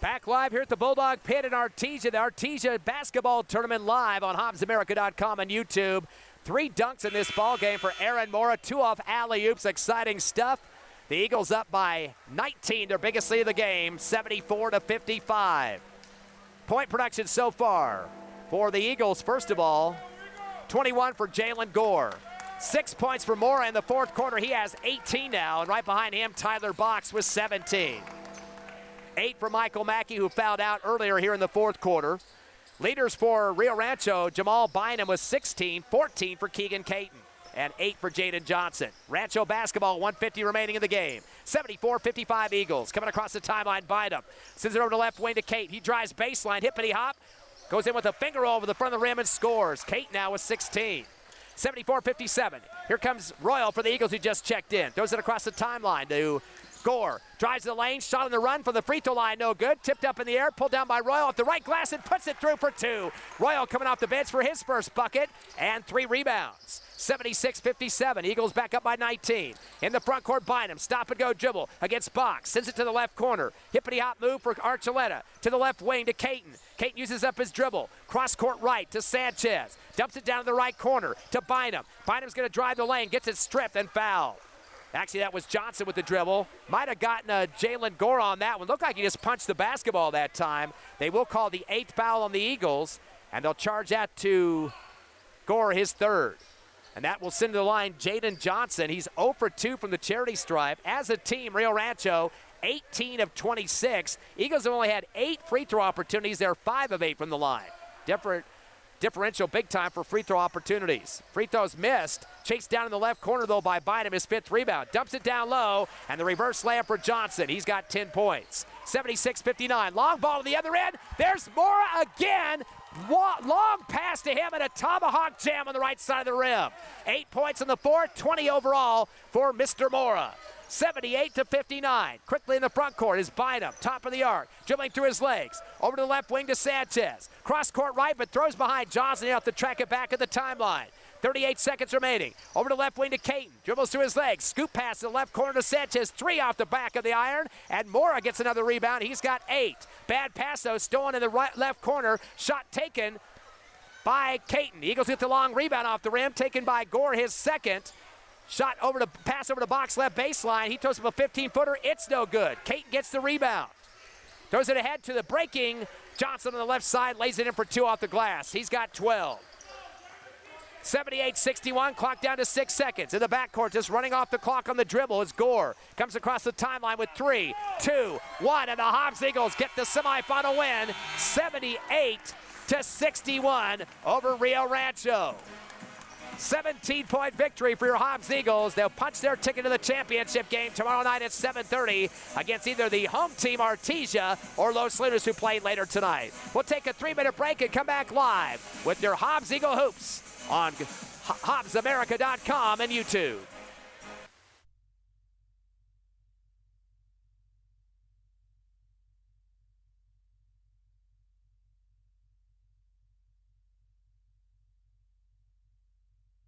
S1: Back live here at the Bulldog Pit in Artesia, the Artesia basketball tournament live on HobbsAmerica.com and YouTube. 3 dunks in this ball game for Aaron Mora, 2 off alley-oops, exciting stuff. The Eagles up by 19, their biggest lead of the game, 74-55. Point production so far for the Eagles, first of all, 21 for Jalen Gore. 6 points for Mora in the fourth quarter. He has 18 now, and right behind him, Tyler Box with 17. 8 for Michael Mackey, who fouled out earlier here in the fourth quarter. Leaders for Rio Rancho, Jamal Bynum with 16, 14 for Keegan Caton, and 8 for Jaden Johnson. Rancho basketball, 150 remaining in the game. 74-55 Eagles. Coming across the timeline, Bynum sends it over to left wing to Cate. He drives baseline, hippity hop, goes in with a finger roll over the front of the rim and scores. Cate now with 16. 74-57. Here comes Royal for the Eagles, who just checked in. Throws it across the timeline to Gore. Drives to the lane, shot on the run from the free throw line, no good. Tipped up in the air, pulled down by Royal at the right glass and puts it through for 2. Royal coming off the bench for his first bucket and 3 rebounds. 76-57, Eagles back up by 19. In the front court, Bynum, stop and go dribble against Box. Sends it to the left corner. Hippity hop move for Archuleta. To the left wing to Caton. Caton uses up his dribble. Cross court right to Sanchez. Dumps it down to the right corner to Bynum. Bynum's going to drive the lane, gets it stripped and fouled. Actually, that was Johnson with the dribble. Might have gotten a Jalen Gore on that one. Looked like he just punched the basketball that time. They will call the 8th foul on the Eagles, and they'll charge that to Gore, his 3rd. And that will send to the line Jaden Johnson. He's 0 for 2 from the charity stripe. As a team, Rio Rancho, 18 of 26. Eagles have only had 8 free throw opportunities. They're 5 of 8 from the line. Differential big time for free throw opportunities. Free throws missed. Chased down in the left corner, though, by Bynum, his 5th rebound. Dumps it down low, and the reverse layup for Johnson. He's got 10 points. 76-59. Long ball to the other end. There's Mora again. Long pass to him and a tomahawk jam on the right side of the rim. 8 points in the fourth, 20 overall for Mr. Mora. 78-59. Quickly in the front court is Bynum, top of the arc, dribbling through his legs. Over to the left wing to Sanchez. Cross court right, but throws behind Johnson. He'll have to track it back at the timeline. 38 seconds remaining. Over to left wing to Caton. Dribbles through his legs. Scoop pass to the left corner to Sanchez. 3 off the back of the iron. And Mora gets another rebound. He's got 8. Bad pass, though. Stolen in the left corner. Shot taken by Caton. Eagles get the long rebound off the rim. Taken by Gore, his 2nd. Shot over to pass over to Box left baseline. He throws up a 15-footer. It's no good. Caton gets the rebound. Throws it ahead to the breaking Johnson on the left side. Lays it in for 2 off the glass. He's got 12. 78-61, clock down to 6 seconds. In the backcourt, just running off the clock on the dribble is Gore. Comes across the timeline with 3, 2, 1, and the Hobbs Eagles get the semifinal win, 78-61 over Rio Rancho. 17-point victory for your Hobbs Eagles. They'll punch their ticket to the championship game tomorrow night at 7:30 against either the home team Artesia or Los Lunas, who played later tonight. We'll take a 3-minute break and come back live with your Hobbs Eagle Hoops on HobbsAmerica.com and YouTube.